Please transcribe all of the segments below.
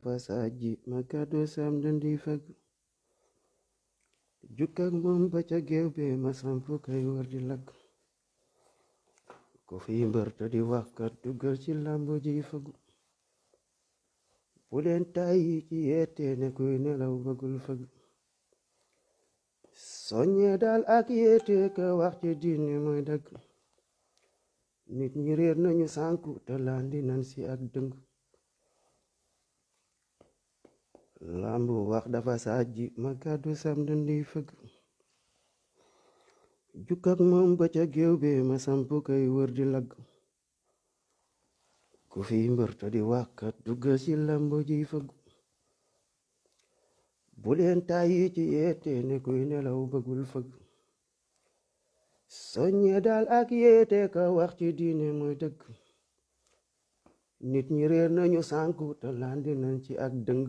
Passaji magado sam dandi fag jukkak moom ba ca géew be ma sampu kay war di lagg ko fi mbër te di waxkat duggal ci làmbu ji fagu bu leen tàyyi ci yeete ne kuy nelaw bëggul fag soññee daal ak yeete ka wax ci diine mooy dëgg nit ñi réer nañu sànku te landi nan si ak dëng lambu wax dafa sajji ma gàddu sam dandi fëgg jukkak moom ba ca géew be ma sampu kay wër di lagg ku fi mbër te di waxkat duggal ci lambu ji fëgg bu leen tàyyi ci yeete ne kuy nelaw bëggul fëgg soññe daal ak yeete ka wax ci diine mooy dëgg nit ñi réer nañu sànku te landi nañ ci ak dëng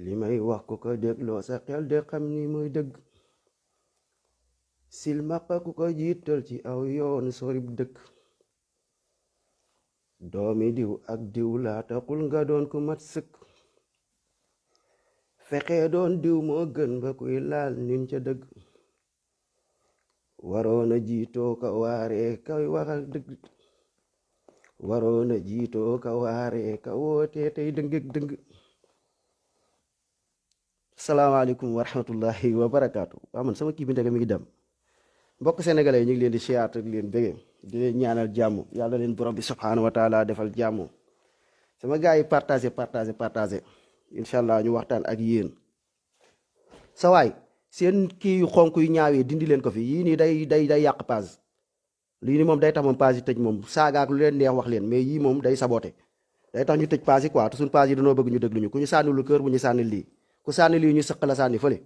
li may wax ku ko dégloo sa xel de xam ni mooy dëgg silmaxa ku ko jiital ci aw yoon sorib dëkk doomi diw ak diw laa taxul nga doon ku mat sëkk fexe doon diw moo gën ba kuy laal nin ca dëgg waroona jiitoo ka waaree kay waxal dëgg waroona jiitoo ka waaree ka wootee tey dëngëg dëng salaamaaleykum wa rahmatullahi wa barakaatu. waaw man sama kii bi ndege mi ngi dem mbokk sénégalais yi ñu ngi leen di siyaat ak leen bëggee di leen ñaanal jàmm yàlla leen borom bi subhaanahu wa taala defal jàmm sama gars yi partagé incha allah ñu waxtaan ak yéen sa waay seen kii yu xonk yu ñaawee dindi leen ko fi yii nii day yàq page lii nii moom day tax moom page yi tëj moom saagaak lu leen neex wax leen mais yii moom day saboté day tax ñu tëj page yi quoi te suñ page yi dañoo bëgg ñu déglu ñu ku ñu sànnilul kër bu ñu sànnil lii ku sànni lii ñu sëq la sànni fële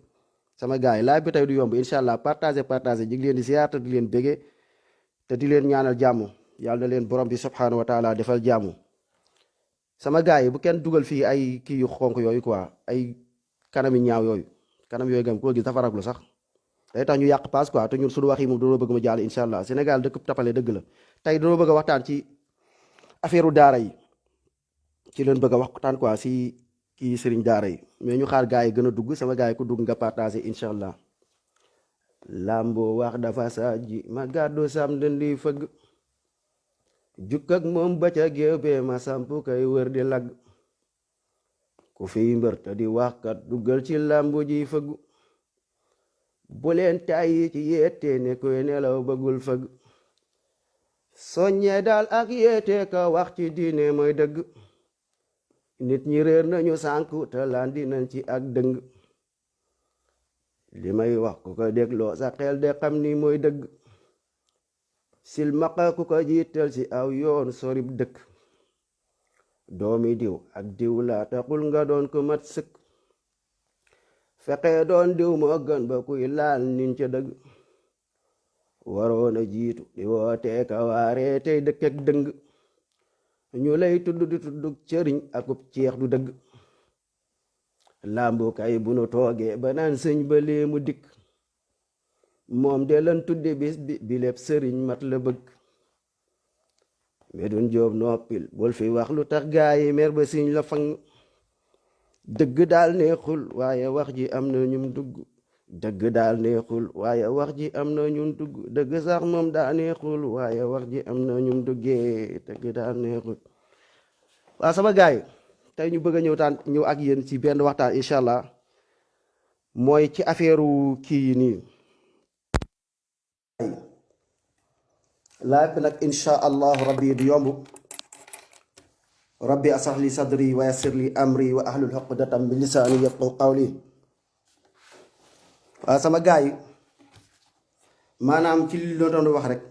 sama gars yi laaj bi tey du yomb incha allah partagé ji ngi leen di ziar te di leen bége te di leen ñaanal jàmm yàlla na leen borom bi subhanahu wa taala defal jàmm sama gars yi bu kenn dugal fii ay kii yu xonk yooyu quoi ay kanami ñaaw yooyu kanam yooyu gam koo gis dafa raglu sax day tax ñu yàq paas quoi te ñun suñu wax yi moom dañoo bëgg mu jàll incha allah Sénégal dëkk tapale dëgg la tey dañoo bëgg a waxtaan ci affaire daara yi ci leen bëgg a waxtaan quoi si kii sëriñ daara yi mais ñu xaar gars yi gën a dugg sama gars yi ku dugg nga partagé incha allah lambo wax dafa sajji ma gàddu sam dandi fëgg jukkak moom ba ca géew be ma sampu kay wër di lagg ku fi mbër te di waxkat duggal ci lambu ji fëgg bu leen tàyyi ci yeete ne koy nelaw bëggul fëgg soññee daal ak yeete ka wax ci diine mooy dëgg nit ñi réer nañu sànku te landi nañ ci ak dëng li may wax ku ko dégloo sa xel de xam ni mooy dëgg silmaxa ku ko jiital ci aw yoon sorib dëkk doomi diw ak diw laa taxul nga doon ko mat sëkk fexe doon diw moo gën ba kuy laal nin ca dëgg waroona jiitu di wootee ka waaree tey dëkk ak dëng ñu lay tudd di tudd cëriñ akub ceex du dëgg lambu kay bu nu toogee ba naan sëñ ba lee mu dikk moom de lan tudde bis bi lépp sëriñ mat la bëgg Medun Joob noppil bul fi wax lu tax gaa yi mer ba siñ la fang dëgg daal neexul waaye wax ji am na ñum dugg dëgg daal neexul waaye wax ji am na ñum dugg dëgg sax moom daa neexul waaye wax ji am na ñum duggee dëgg daal neexul waaw sama gaay tey ñu bëgg a ñëw ak yéen ci benn waxtaan incha allah mooy ci affaire kii yi nii laaj bi nag incha allahu rabbi du yomb rabbi ashrah li sadri wa yassir li amri wa ahlul uqdatam min lisaani yafqahu qawli waaw sama gaay maanaam ci li doon wax rek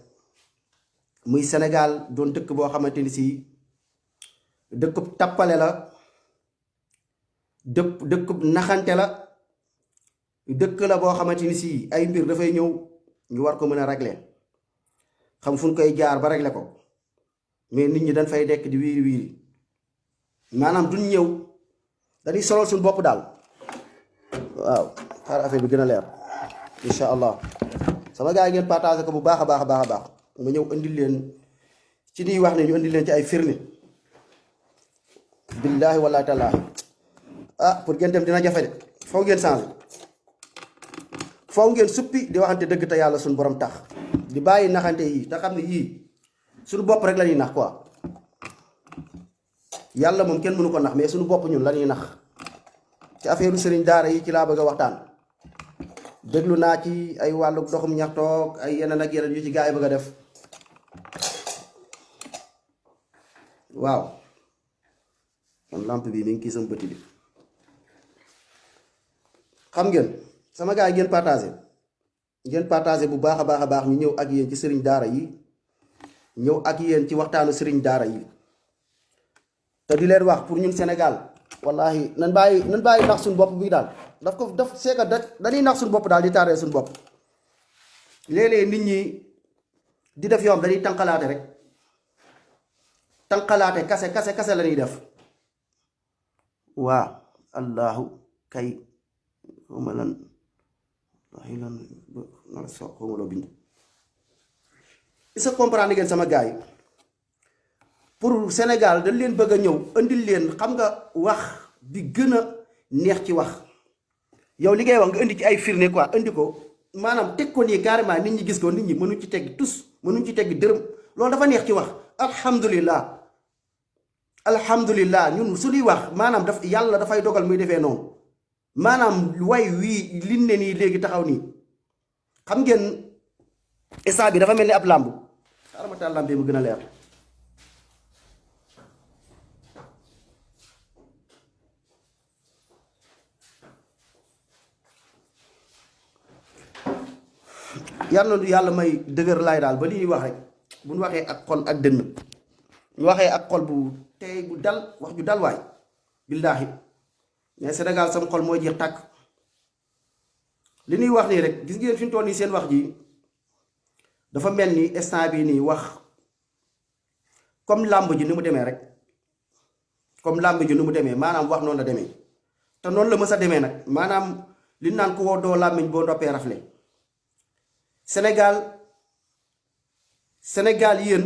muy Sénégal doon dëkk boo xamante ni si dëkkub tappale la dëkkub naxante la dëkk la boo xamante ni si ay mbir dafay ñëw ñu war ko mën a régler xam fu ñu koy jaar ba régler ko mais nit ñi dañ fay dekk di wiiri wiiri maanaam duñ ñëw dañuy solol suñu bopp daal waaw xaar affaire bi gën a leer incha allah sama gars yi ngeen partagé ko bu baax a baax a baax a baax ma ñëw indil leen ci niy wax ne ñu indil leen ci ay firnde billahi wallahi taala ah pour ngeen dem dina jafe de faw ngeen changé faw ngeen suppi di waxante dëgg te yàlla suñu borom tax di bàyyi naxante yi te xam ne yii suñu bopp rek la ñuy nax quoi yàlla moom kenn mënu ko nax mais suñu bopp ñun la ñuy nax ci affaire sëriñ daara yi ci laa bëgg a waxtaan déglu naa ci ay wàllu doxum ñaxtoog ay yeneen ak yeneen yu ci gaa yi bëgg a def waaw kon lampe bi mi ngi kii sama bëti bi xam ngeen sama gaa yi ngeen partagé bu baax a baax a baax ñu ñëw ak yéen ci sëriñ daara yi ñëw ak yéen ci waxtaanu sëriñ daara yi te di leen wax pour ñun Sénégal wallahi nan bàyyi nax suñu bopp bi daal daf seeka dañuy nax suñu bopp daal di taaree suñu bopp léeg-léeg nit ñi di def yoom dañuy tànqalaate rek tànqalaate kase la ñuy def waa allahu kay xawma lan wallahi lan nala so xawma loo bind isa comprendre ngeen sama gars yi pour Sénégal dañ leen bëgg a ñëw andil leen xam nga wax bi gën a neex ci wax yow li ngay wax nga indi ci ay firnde quoi indi ko maanaam teg ko nii carrément nit ñi gis ko nit ñi mënuñ ci tegg tus mënuñ ci tegg dërëm loolu dafa neex ci wax alhamdulillah ñun suñuy wax maanaam yàlla dafay dogal muy defee noonu maanaam way wii lin ne nii léegi taxaw nii xam ngeen instant bi dafa mel ni ab làmb xaaral ma taal làmb bi mu gën a leer yàlla may dëgër laay daal ba li ñuy wax rek bu ñu waxee ak xol ak dënn ñu waxee ak xol bu tey bu dal wax ju dal waay billaahi mais Sénégal sama xol mooy jeex tàkk li ñuy wax nii rek gis ngeen fi mu toll nii seen wax ji dafa mel ni instant bii nii wax comme làmb ji ni mu demee rek comme làmb ji ni mu demee maanaam wax noonu la demee te noonu la mës a demee nag maanaam li naan ko woo doo làmmiñ boo ndoppee rafle Sénégal yéen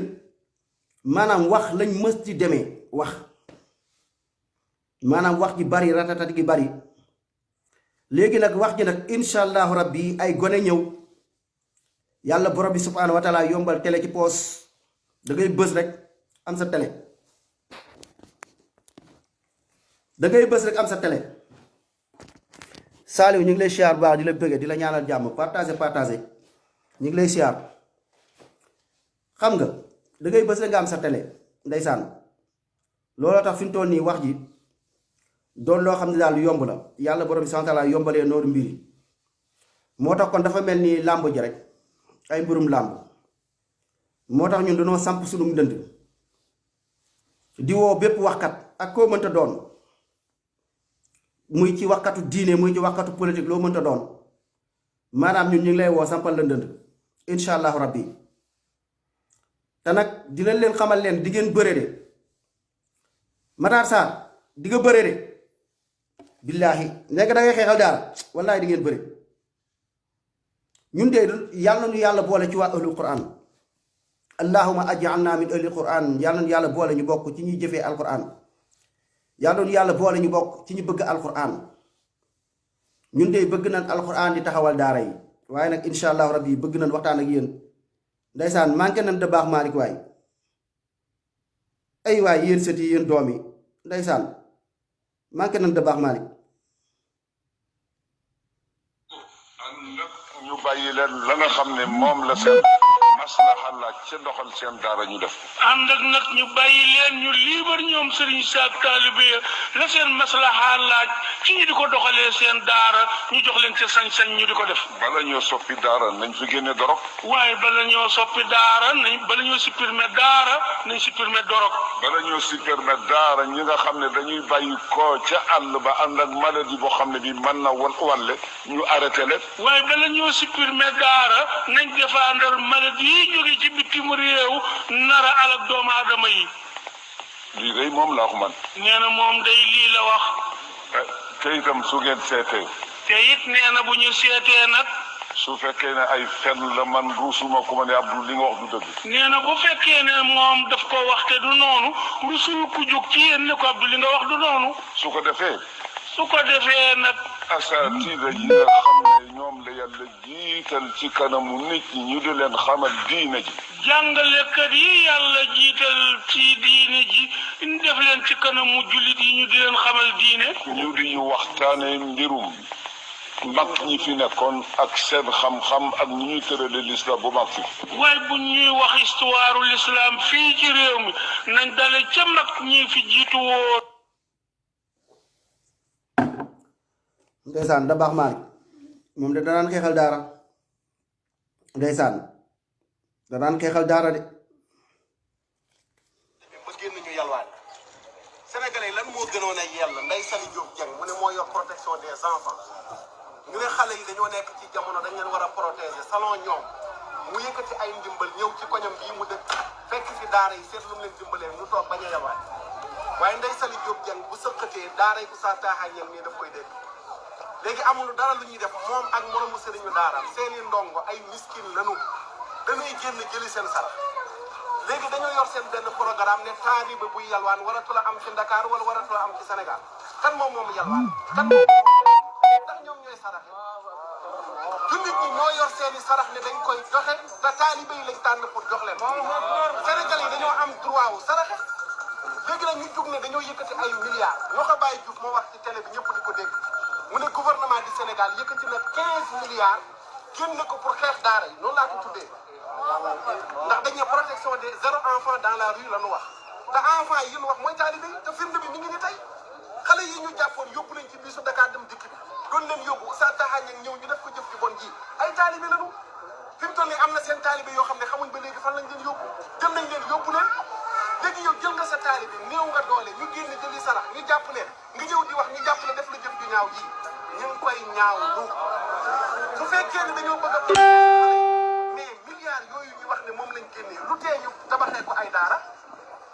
maanaam wax lañ mës ci demee wax maanaam wax ji bari ratatat gi bari léegi nag wax ji nag insha allahu rabbi ay gone ñëw yàlla borom bi subhanahu wa taala yombal télé ci poos da ngay bës rek am sa télé Saliou ñu ngi lay siyaar bu baax di la bëgge di la ñaanal jàmm partagé ñu ngi lay siyaar xam nga da ngay bës rek nga am sa télé ndeysaan looloo tax fi mu toll nii wax ji doon loo xam ne daal yomb la yàlla borom bi subhanahu wa taala yombalee nooru mbiri moo tax kon dafa mel ni làmb ji rek ay mbirum làmb moo tax ñun dañoo samp sunu ndënd di woo bépp waxkat ak koo mënta doon muy ci waxkatu diine muy ci waxkatu politique loo mënta doon maanaam ñun ñu ngi lay woo sampal la ndënd insha allahu rabbi te nag dina leen xamal leen di ngeen bëre de Matar Sarr di nga bëre de billaahi nekk da ngay xeexal daal wallaahi di ngeen bëre ñun de yàlla nu yàlla boole ci waa ahlul quran allahuma aj'alna min ahlil quran yàlla nu yàlla boole ñu bokk ci ñuy jëfee alquran yàlla nu yàlla boole ñu bokk ci ñu bëgg alquran ñun de bëgg nañ alquran di taxawal daara yi waaye nag insha allahu rabbi bëgg nañ waxtaan ak yéen ndeysaan manqué nañ da baax Malick waay ay waay yéen sët yi yéen doom yi ndeysaan manqué nañ da baax Malick ñu bàyyi leen la nga xam ne moom la seen maslaxa laaj ca doxal seen daara ñu def ànd ak nag ñu bàyyi leen ñu liibar ñoom sëriñ saak taalibe ya la seen maslaxa laaj ci ñu di ko doxalee seen daara ñu jox leen ca sañ-sañ ñu di ko def bala ñoo soppi daara nañ fi génne dorog waaye bala ñoo soppi daara bala ñoo supprimer daara nañ supprimer dorog bala ñoo supprimer daara ñi nga xam ne dañuy bàyyi ko ca àll ba ànd ak maladie boo xam ne bi mën na wàlle ñu arrêté leen waaye bala ñoo supprimer daara nañ défendre maladie yi jóge ci bitim réew nara alak doomu aadama yi lii day moom laa ko man nee na moom day lii la wax te itam su ngeen seetee te it nee na bu ñu seetee nag su fekkee ne ay fen la man ruusuma ku ma ne Abdou li nga wax du dëgg. nee na bu fekkee ne moom daf ko wax te du noonu rusul ku jóg ci yéen ne ko Abdou li nga wax du noonu. su ko defee. su ko defee nag. asaatiida yi nga xam ne ñoom la yàlla jiital ci kanamu nit ñi ñu di leen xamal diine ji. jàngalekat yi yàlla jiital ci diine ji def leen ci kanamu jullit yi ñu di leen xamal diine. ñu di ñu waxtaanee mbirum mag ñi fi nekkoon ak seen xam-xam ak ñi ñuy tërale l'islam bu mag fi. waaye bu ñuy wax histoire l'islam fii ci réew mi nañ dale ca mag ñi fi jiitu woon. ndeysaan da baax Malick moom de danaan xeexal daara ndeysaan danaan xeexal daara de. ba génn ñu yalwaan sénégalais lan moo gënoon a yella Ndeye Saly Diop Dieng mu ne moo yor protection des enfants ñu ne xale yi dañoo nekk ci jamono dañ leen war a protéger salon ñoom mu yëkkati ay ndimbal ñëw ci koñam bii mu dëkk fekk fi daara yi seet lu mu leen dimbalee ñu toog bañ a yalwaan waaye Ndeye Saly Diop Dieng bu sëqatee daara yi Oustaz Taha Niang nii daf koy dégg. léegi amul dara lu ñuy def moom ak moromu sëriñu daara seeni ndongo ay miskin lanu dañuy génn jëli seen sarax léegi dañoo yor seen benn programme ne taalibe buy yalwaan waratu la am ci Dakar wala waratu la am ci Sénégal kan moom yalwaan kan moom ndax ñoom ñooy saraxe jullit ñi ñoo yor seeni sarax ne dañ koy joxe te taalibe yi lañ tànn pour jox leen Sénégal yi dañoo am droit wu saraxe léegi nag ñu jug ne dañoo yëkkati ay milliards ñoo ko bàyyi jug moo wax ci télé bi ñëpp di ko dégg mu ne gouvernement du Sénégal yëkkati na 15 milliards génne ko pour xeex daara yi noonu laa ko tuddee ndax dañ ne protection des 0 enfant dans la rue la ñu wax te enfant yi ñu wax mooy taalibe yi te firnde bi mi ngi ni tey xale yi ñu jàppoon yóbbu leen ci bisu Dakar dem dikk bi doon leen yóbbu Oustaz Taha Niang ñëw ñu def ko jëf ji bon ji ay taalibe lañu fi mu toll nii am na seen taalibe yoo xam ne xamuñ ba léegi fan lañ leen yóbbu jël nañ leen yóbbu leen léegi yow jël nga sa taalibe néew nga doole ñu génn jëli sarax ñu jàpp leen nga ñëw di wax ñu jàpp leen def la jëf ju ñaaw ji ñu ngi koy ñaaw lu su fekkee ne dañoo bëgg a mais milliards yooyu ñu wax ne moom lañ génnee lu tee ñu tabaxee ko ay daara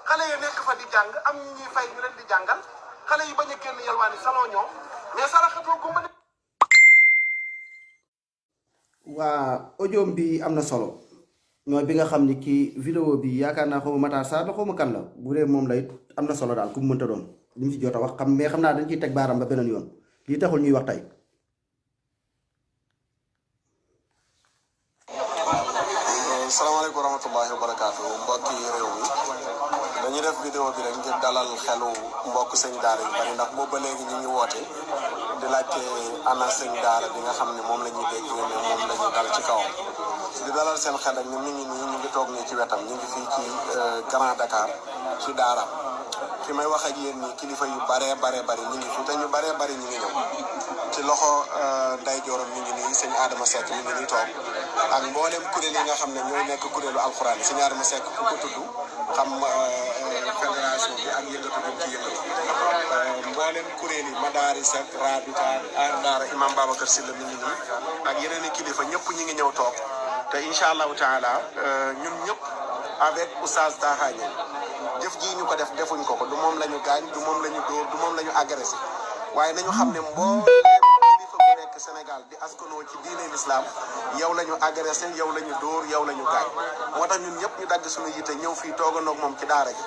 xale yi nekk fa di jàng am ñu ñuy fay ñu leen di jàngal xale yi bañ a génn yalwaani salon ñoom mais saraxatoo gumba ne. waa audio bi am na solo mooy bi nga xam ni kii vidéo bi yaakaar naa xawma Matar Sarr la xawma kan la bu dee moom lay am na solo daal ku mu mënta doon li mu ci jot a wax xam mais xam naa dañ ciy teg baaram ba beneen yoon lii taxul ñuy wax tey. salaamaaleykum wa rahmatullahi wa barakaatu mbokki réew mi dañuy def vidéo bi rek ngir dalal xelu mbokk sëñ daara yu bari ndax boobu ba léegi ñu ngi woote di laajte ana sëñ daara bi nga xam ne moom la ñuy dégg ne moom la ñu dal ci kawam di dalal seen xel rek ñun ñu ngi nii ñu ngi toog nii ci wetam ñu ngi fii ci Grand Dakar ci daara fi may wax ak yéen nii kilifa yu baree bari ñu ngi fi te ñu baree bari ñu ngi ñëw ci loxo nday jooram ñu ngi nii sëñ Adama Seck ñu ngi nii toog ak mboolem kuréel yi nga xam ne ñooy nekk kuréelu alxuraan yi sëñ Adama Seck ku ko tudd xam fédération bi ak yëngatu bi ci yëngatu mboolem kuréel yi Madaris ak Rabita Aar Daara Imam Babacar Sylla mi ngi nii ak yeneen i kilifa ñëpp ñu ngi ñëw toog te incha allahu taala ñun ñëpp avec Oustaz Taha Niang jëf ji ñu ko def defuñ ko du moom la ñu gaañ du moom la ñu dóor du moom la ñu agressé waaye nañu xam ne mbooleem kilifa bu nekk Sénégal di askanoo ci diine l'islam yow la ñu agressé yow la ñu dóor yow la ñu gaañ moo tax ñun ñëpp ñu dagg suñu yitte ñëw fii tooganoog moom ci daara ji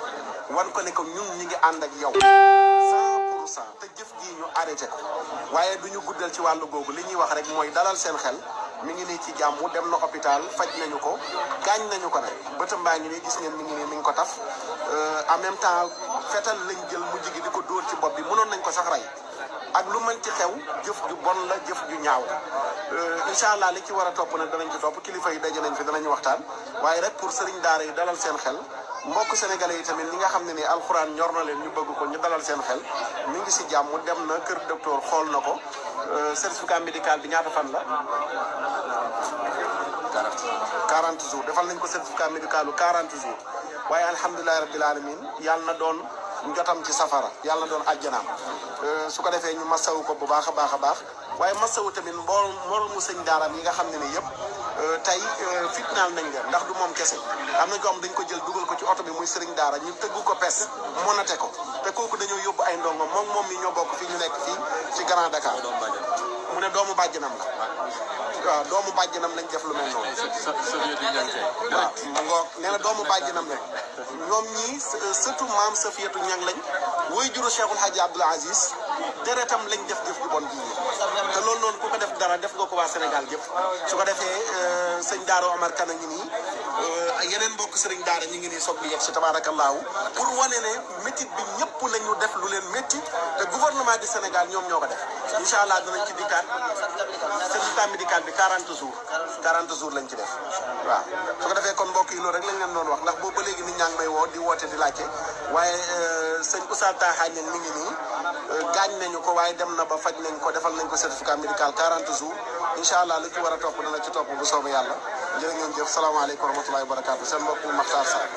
wan ko ne ko ñun ñi ngi ànd ak yow 100% te jëf ji ñu arrêté ko waaye du ñu guddal ci wàllu googu li ñuy wax rek mooy dalal seen xel mi ngi nii ci jàmm dem na hôpital faj nañu ko gaañ nañu ko nag bëtam baa ngi nii gis ngeen mi ngi nii mi ngi ko taf en même temps fetal lañ jël mujj gi di ko dóor ci bopp bi mënoon nañ ko sax rey ak lu mën ci xew jëf ju bon la jëf ju ñaaw incha allah li ci war a topp nag danañ ci topp kilifa yi daje nañ fi danañ waxtaan waaye rek pour sëriñ daara yi dalal seen xel mbokk sénégalais yi tamit ñi nga xam ne ni alxuraan ñor na leen ñu bëgg ko ñu dalal seen xel mi ngi si jàmm dem na kër docteur xool na ko certificat médical bi ñaata fan la 40 jours defal nañ ko certificat médical lu 40 jours waaye alhamdulilahi rabbil alamin yàlla na doon njotam ci safara yàlla na doon ajjanaam su ko defee ñu masawu ko bu baax a baax waaye masawu tamit mbool mu sëñ daaraam yi nga xam ne ni yëpp tey fitnaal nañ leen ndax du moom kese am na ko am dañ ko jël dugal ko ci oto bi muy sëriñ daara ñu tëggu ko pes monate ko te kooku dañoo yóbbu ay ndongo moom mi ñoo bokk fii ñu nekk fii ci Grand Dakar mu ne doomu bàjjanam la waaw doomu bàjjanam lañ def lu mel noonu waaw mu ngoog nee na doomu bàjjanam lañ ñoom ñii surtout maam Safiyatu Ñang lañ woy juru Cheikhul Hadji Abdoul Aziz deretam lañ def jëf ju bon ji te loolu noonu ku ko def dara def nga ko waa Sénégal yëpp su ko defee sëñ Daara Omar Kane a ngi nii yeneen mbokk sëriñ Daara ñi ngi nii soog di yegg si tabaarakallaahu pour wane ne métit bi ñëpp la ñu def lu leen métti te gouvernement du Sénégal ñoom ñoo ko def incha allah danañ ci dikkaat certificat médical bi 40 jours lañ ci def waaw su ko defee kon mbokk yi loolu rek lañ leen doon wax ndax boobu ba léegi nit ñaa ngi may woo di woote di laajte waaye sëñ Oustaz Taha Niang mi ngi nii gaañ nañu ko waaye dem na ba faj nañ ko defal nañ ko certificat médical 40 jours incha allah lu ci war a topp dana ci topp bu soobee yàlla jërë ngeen jëf salaamaaleykum wa rahmatullahi wa barakaatu seen mbokk Makhtar Sarr.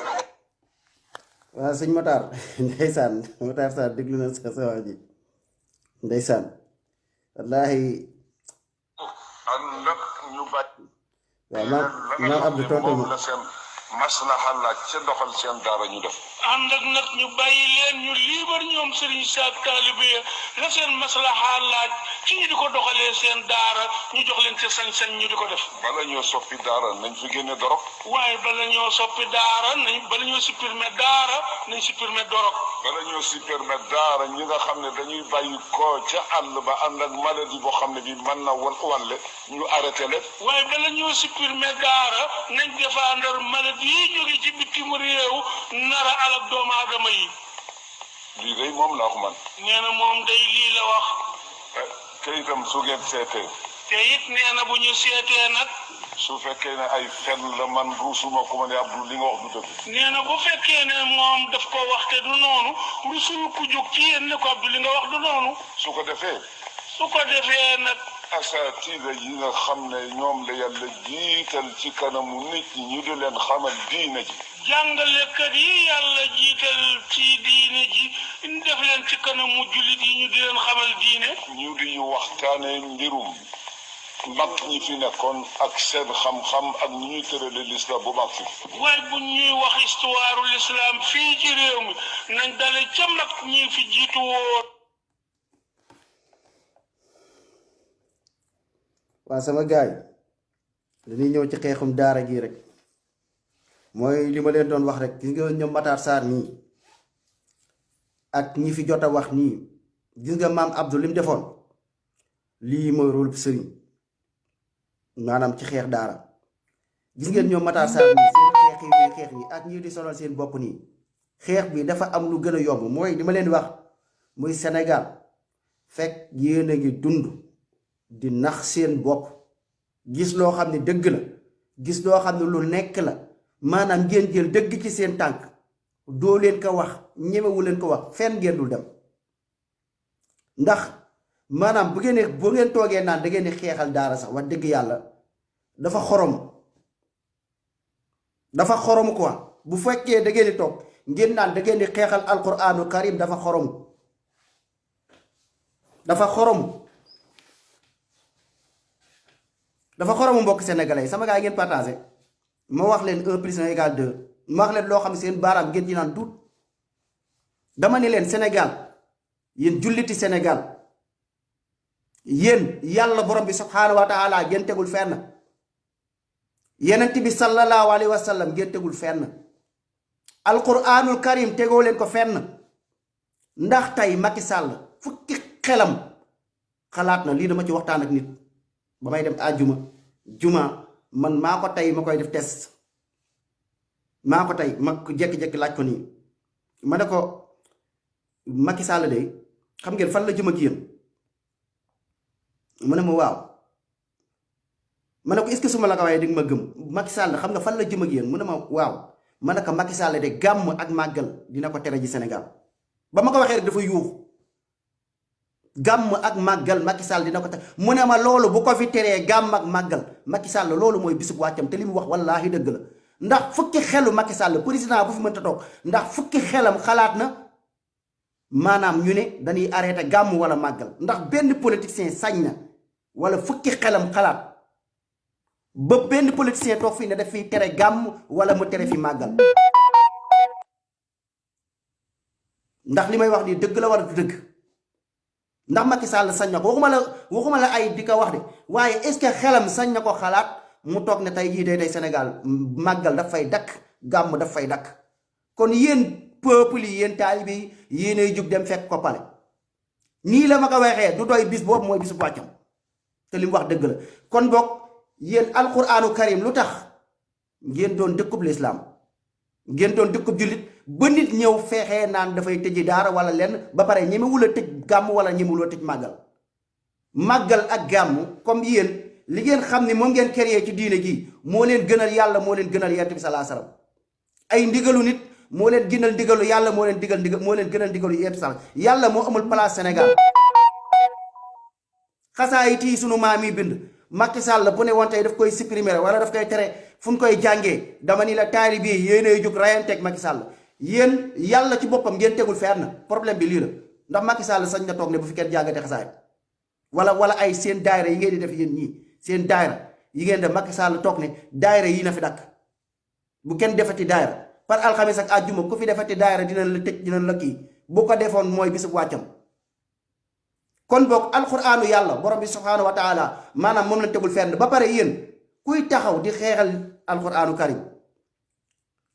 waaw sëñ Matar ndeysaan Matar Sarr déglu na sa wax ji ndeysaan wallaahi ànd ak ñu bàyyi. waaw maam Abdou tontu moom la seen maslaha laaj ca doxal seen daara ñu def. ànd ak nag ñu bàyyi leen ñu liibar ñoom Serigne Saak taalibe ya la seen maslaha laaj ci ñu di ko doxalee seen daara ñu jox leen ci sañ-sañ ñu di ko def. bala ñoo soppi daara nañ fi génne dorog. waaye bala ñoo soppi daara bala ñoo supprimer daara nañ supprimer dorog. bala ñoo supprimer daara ñi nga xam ne dañuy bàyyi ko ca àll ba ànd ak maladie boo xam ne bi mën na walle ñu arrêté leen. waaye bala ñoo supprimer daara nañ défendre maladie yi jóge ci bitim réew nara alak doomu aadama yi. lii day moom laa ko man. nee na moom day lii la wax. te itam su ngeen seetee. te it nee na bu ñu seetee nag. su fekkee ne ay fen la man ruusuma ku ma ne Abdou li nga wax du dëgg. nee na bu fekkee ne moom daf ko wax te du noonu rusul ku jóg ci yéen ne ko Abdou li nga wax du noonu. su ko defee. su ko defee nag. asaatiida yi nga xam ne ñoom la yàlla jiital ci kanamu nit ñi ñu di leen xamal diine ji. jàngalekat yi yàlla jiital ci diine ji def leen ci kanamu jullit yi ñu di leen xamal diine. ñu di waxtaanee mbirum mag ñi fi nekkoon ak seen xam-xam ak ñu ñuy tërale l'islam bu mag fi. waaye bu ñuy wax histoire l'islam fii ci réew mi nañ dale ca mag ñi fi jiitu woon. waa sama gaay dañuy ñëw ci xeexum daara gi rek mooy li ma leen doon wax rek gis nga ñoom Matar Sarr nii ak ñi fi jot a wax nii gis nga maam Abdou li mu defoon lii mooy rôle sëriñ maanaam ci xeex daara gis ngeen ñoom Matar Sarr nii seen xeex yi ak ñi di sonal seen bopp nii xeex bi dafa am lu gën a yomb mooy li ma leen wax muy Sénégal fekk yéen a ngi dund di nax seen bopp gis loo xam ne dëgg la gis loo xam ne lu nekk la maanaam ngeen jël dëgg ci seen tànk doo leen ko wax ñemewu leen ko wax fenn ngeen dul dem ndax maanaam bu ngeen toogee naan da ngeen di xeexal daara sax wax dëgg yàlla dafa xorom quoi bu fekkee da ngeen di toog ngeen naan da ngeen di xeexal alquraanu karim dafa xoromu mbokk sénégalais sama gaa yi ngeen partagé ma wax leen 1 plus 1 égale 2 ma wax leen loo xam ne seen baaraam ngeen ci naan duut dama ne leen Sénégal yéen julliti Sénégal yéen yàlla borom bi subhaanahu wa taala ngeen tegul fenn yenent bi sallallahu alayhi wa sallam ngeen tegul fenn alquranul karim tegoo leen ko fenn ndax tey Macky Sall fukki xelam xalaat na lii dama ci waxtaan ak nit ba may dem àjjuma juma man maa ko tey ma koy def test maa ko tey ma jekki-jekki laaj ko nii ma ne ko Macky Sall de xam ngeen fan la jëm ak yéen mu ne ma waaw ma ne ko est-ce que su ma la ko waaye di nga ma gëm Macky Sall xam nga fan la jëm ak yéen mu ne ma waaw ma ne ko Macky Sall de gàmm ak màggal dina ko tere ji Sénégal ba ma ko waxee rek dafa yuuxu gàmm ak màggal Macky Sall dina ko tere mu ne ma loolu bu ko fi teree gàmm ak màggal Macky Sall loolu mooy bisub wàccam te li mu wax wallaahi dëgg la ndax fukki xelu Macky Sall président bu fi mënta toog ndax fukki xelam xalaat na maanaam ñu ne dañuy arrêté gàmm wala màggal ndax benn politicien sañ na wala fukki xelam xalaat ba benn politicien toog fii ne daf fiy tere gàmm wala mu tere fi màggal ndax li may wax nii dëgg la wala du dëgg ndax Macky Sall sañ na ko waxuma la ay di ko wax de waaye est-ce que xelam sañ na ko xalaat mu toog ne tey jii tey Sénégal màggal daf fay dakk gàmm daf fay dakk kon yéen peuple yi yéen taalibe yi yéenay jug dem fekk ko pale nii la ma ko waxee du doy bis boobu mooy bisu wàccam te li mu wax dëgg la kon boog yéen alquraanu karim lu tax ngeen doon dëkkub lislaam ngeen doon dëkkub jullit ba nit ñëw feexee naan dafay tëji daara wala lenn ba pare ñemewul a tëj gàmm wala ñemewul a tëj màggal ak gàmm comme yéen li ngeen xam ni moom ngeen créé ci diine gi moo leen gënal yàlla moo leen gënal yonent bi salaa salaam ay ndigalu nit moo leen gënal ndigalu yàlla moo leen gënal ndigalu yonent bi salaa yàlla moo amul place Sénégal xasaayit yi sunu maam yi bind Macky Sall bu ne woon tey daf koy supprimer wala daf koy tere fu ñu koy jàngee dama ni la taalibe yi yéenay jóg rayanteeg Macky Sall yéen yàlla ci boppam ngeen tegul fenn problème bi lii la ndax Macky Sall sañ na toog ne bu fi kenn jàngate xasaayit wala ay seen daayira yi ngeen di def yéen ñii seen daayira yi ngeen def Macky Sall toog ne daayira yi na fi dakk bu kenn defati daayira par alxames ak àjjuma ku fi defati daayira dinañ la tëj dinañ la kii bu ko defoon mooy bisu wàccam kon boog alquraanu yàlla borom bi subhaanahu wa taala maanaam moom lañ tegul fenn ba pare yéen kuy taxaw di xeexal alquraanu karim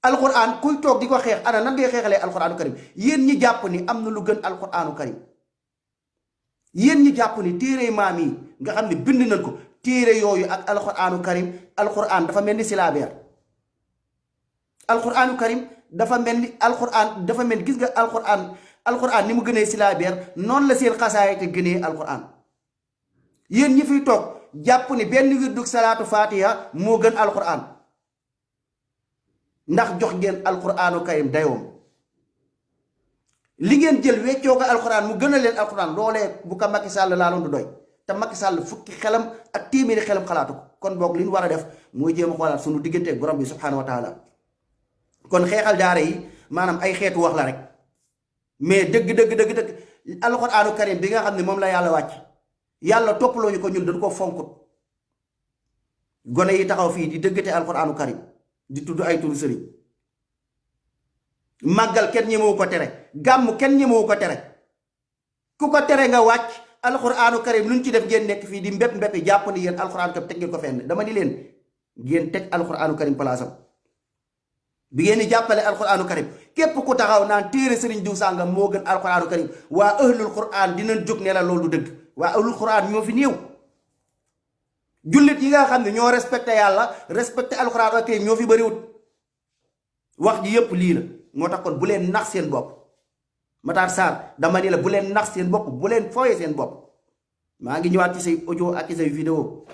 alquran kuy toog di ko xeex ana nan ngay xeexalee alquraanu karim yéen ñi jàpp ni am na lu gën alquraanu karim yéen ñi jàpp ni téere maam yi nga xam ne bind nañ ko téere yooyu ak alquraanu karim alquran dafa mel ni silabeer alquraanu karim dafa mel ni alquran dafa mel gis nga alquran ni mu gënee silabeer noonu la seen xasaayite gënee alquran yéen ñi fiy toog jàpp ni benn wirdug salaatu fatiha moo gën alquran ndax jox ngeen alquraanu karim dayoom li ngeen jël weccoo ko alquran mu gën a leen alquran loolee bu ko Macky Sall laaloon du doy te Macky Sall fukki xelam ak téeméeri xelam xalaatu ko kon boog li ñu war a def mooy jéem a xoolaat sunu diggante ak borom bi subhaanahu wa taala kon xeexal daara yi maanaam ay xeetu wax la rek mais dëgg alquraanu karim bi nga xam ne moom la yàlla wàcc yàlla toppaloo ñu ko ñun dañu ko fonkut gone yi taxaw fii di dëggate alquraanu karim di tudd ay turu sëriñ màggal kenn ñemewu ko tere gàmm kenn ñemewu ko tere ku ko tere nga wàcc alquraanu karim lu ñu ci def ngeen nekk fii di mbéppi jàpp ni yéen alquraanu karim teg ngeen ko fenn dama ni leen ngeen teg alquraanu karim palaasam bi ngeen di jàppale alquraanu karim képp ku taxaw naan téere sëriñ diw sàngam moo gën alquraanu karim waa ahlul quran dinañ jóg ne la loolu dëgg waa ahlul quran ñoo fi néew jullit yi nga xam ne ñoo respecté yàlla respecté alquraanu karim ñoo fi bëriwut wax ji yépp lii la moo tax kon bu leen nax seen bopp Matar Sarr dama ni la bu leen nax seen bopp bu leen fooye seen bopp maa ngi ñëwaat ci say audio ak ci say vidéo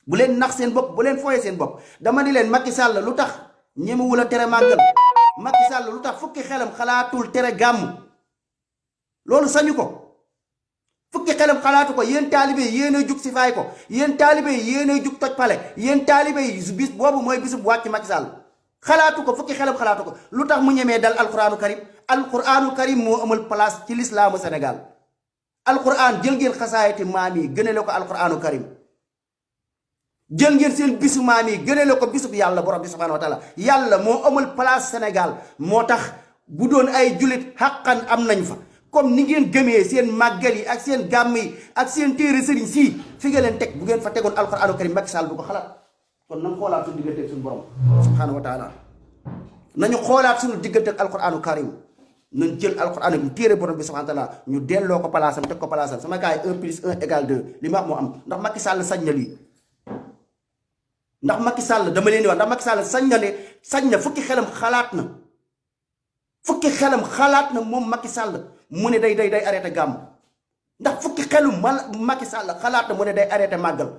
bu leen nax seen bopp bu leen fooye seen bopp dama ni leen Macky Sall lu tax ñemewul a tere màggal Macky Sall lu tax fukki xelam xalaatul tere gàmm loolu sañu ko fukki xelam xalaatu ko yéen taalibe yi yéen a jug si faay ko yéen taalibe yi yéen a jug toj pale yéen taalibe yi bis boobu mooy bisu bu wàcc Macky Sall xalaatu ko fukki xelam xalaatu ko lu tax mu ñemee dal alquraanu karim moo amal place ci lislaamu Sénégal alquran jël ngeen xasaayati maam yi gënale ko alquraanu karim jël ngeen seen bisu maam yi gënale ko bisub yàlla borom bi subhaanahu wa taala yàlla moo amal place Sénégal moo tax bu doon ay jullit xàqan am nañ fa comme ni ngeen gëmee seen màggal yi ak seen gàmm yi ak seen téere sëriñ sii fi nga leen teg bu ngeen fa tegoon alquraanu karim Macky Sall bu ko xalaat kon nañ xoolaat suñu diggante ak suñu borom subhaanahu wa taala nañu xoolaat suñu diggante ak alquraanu karim nañ jël alquraan bi téere borom bi subhaanahu wa taala ñu delloo ko palaasam teg ko palaasam sama gars yi 1 plus 1 égale 2 li ma wax moo am ndax Macky Sall sañ na lii ndax Macky Sall dama leen di wax ndax Macky Sall sañ na fukki xelam xalaat na moom Macky Sall mu ne day arrêté gàmm ndax fukki xelu Macky Sall xalaat na mu ne day arrêté màggal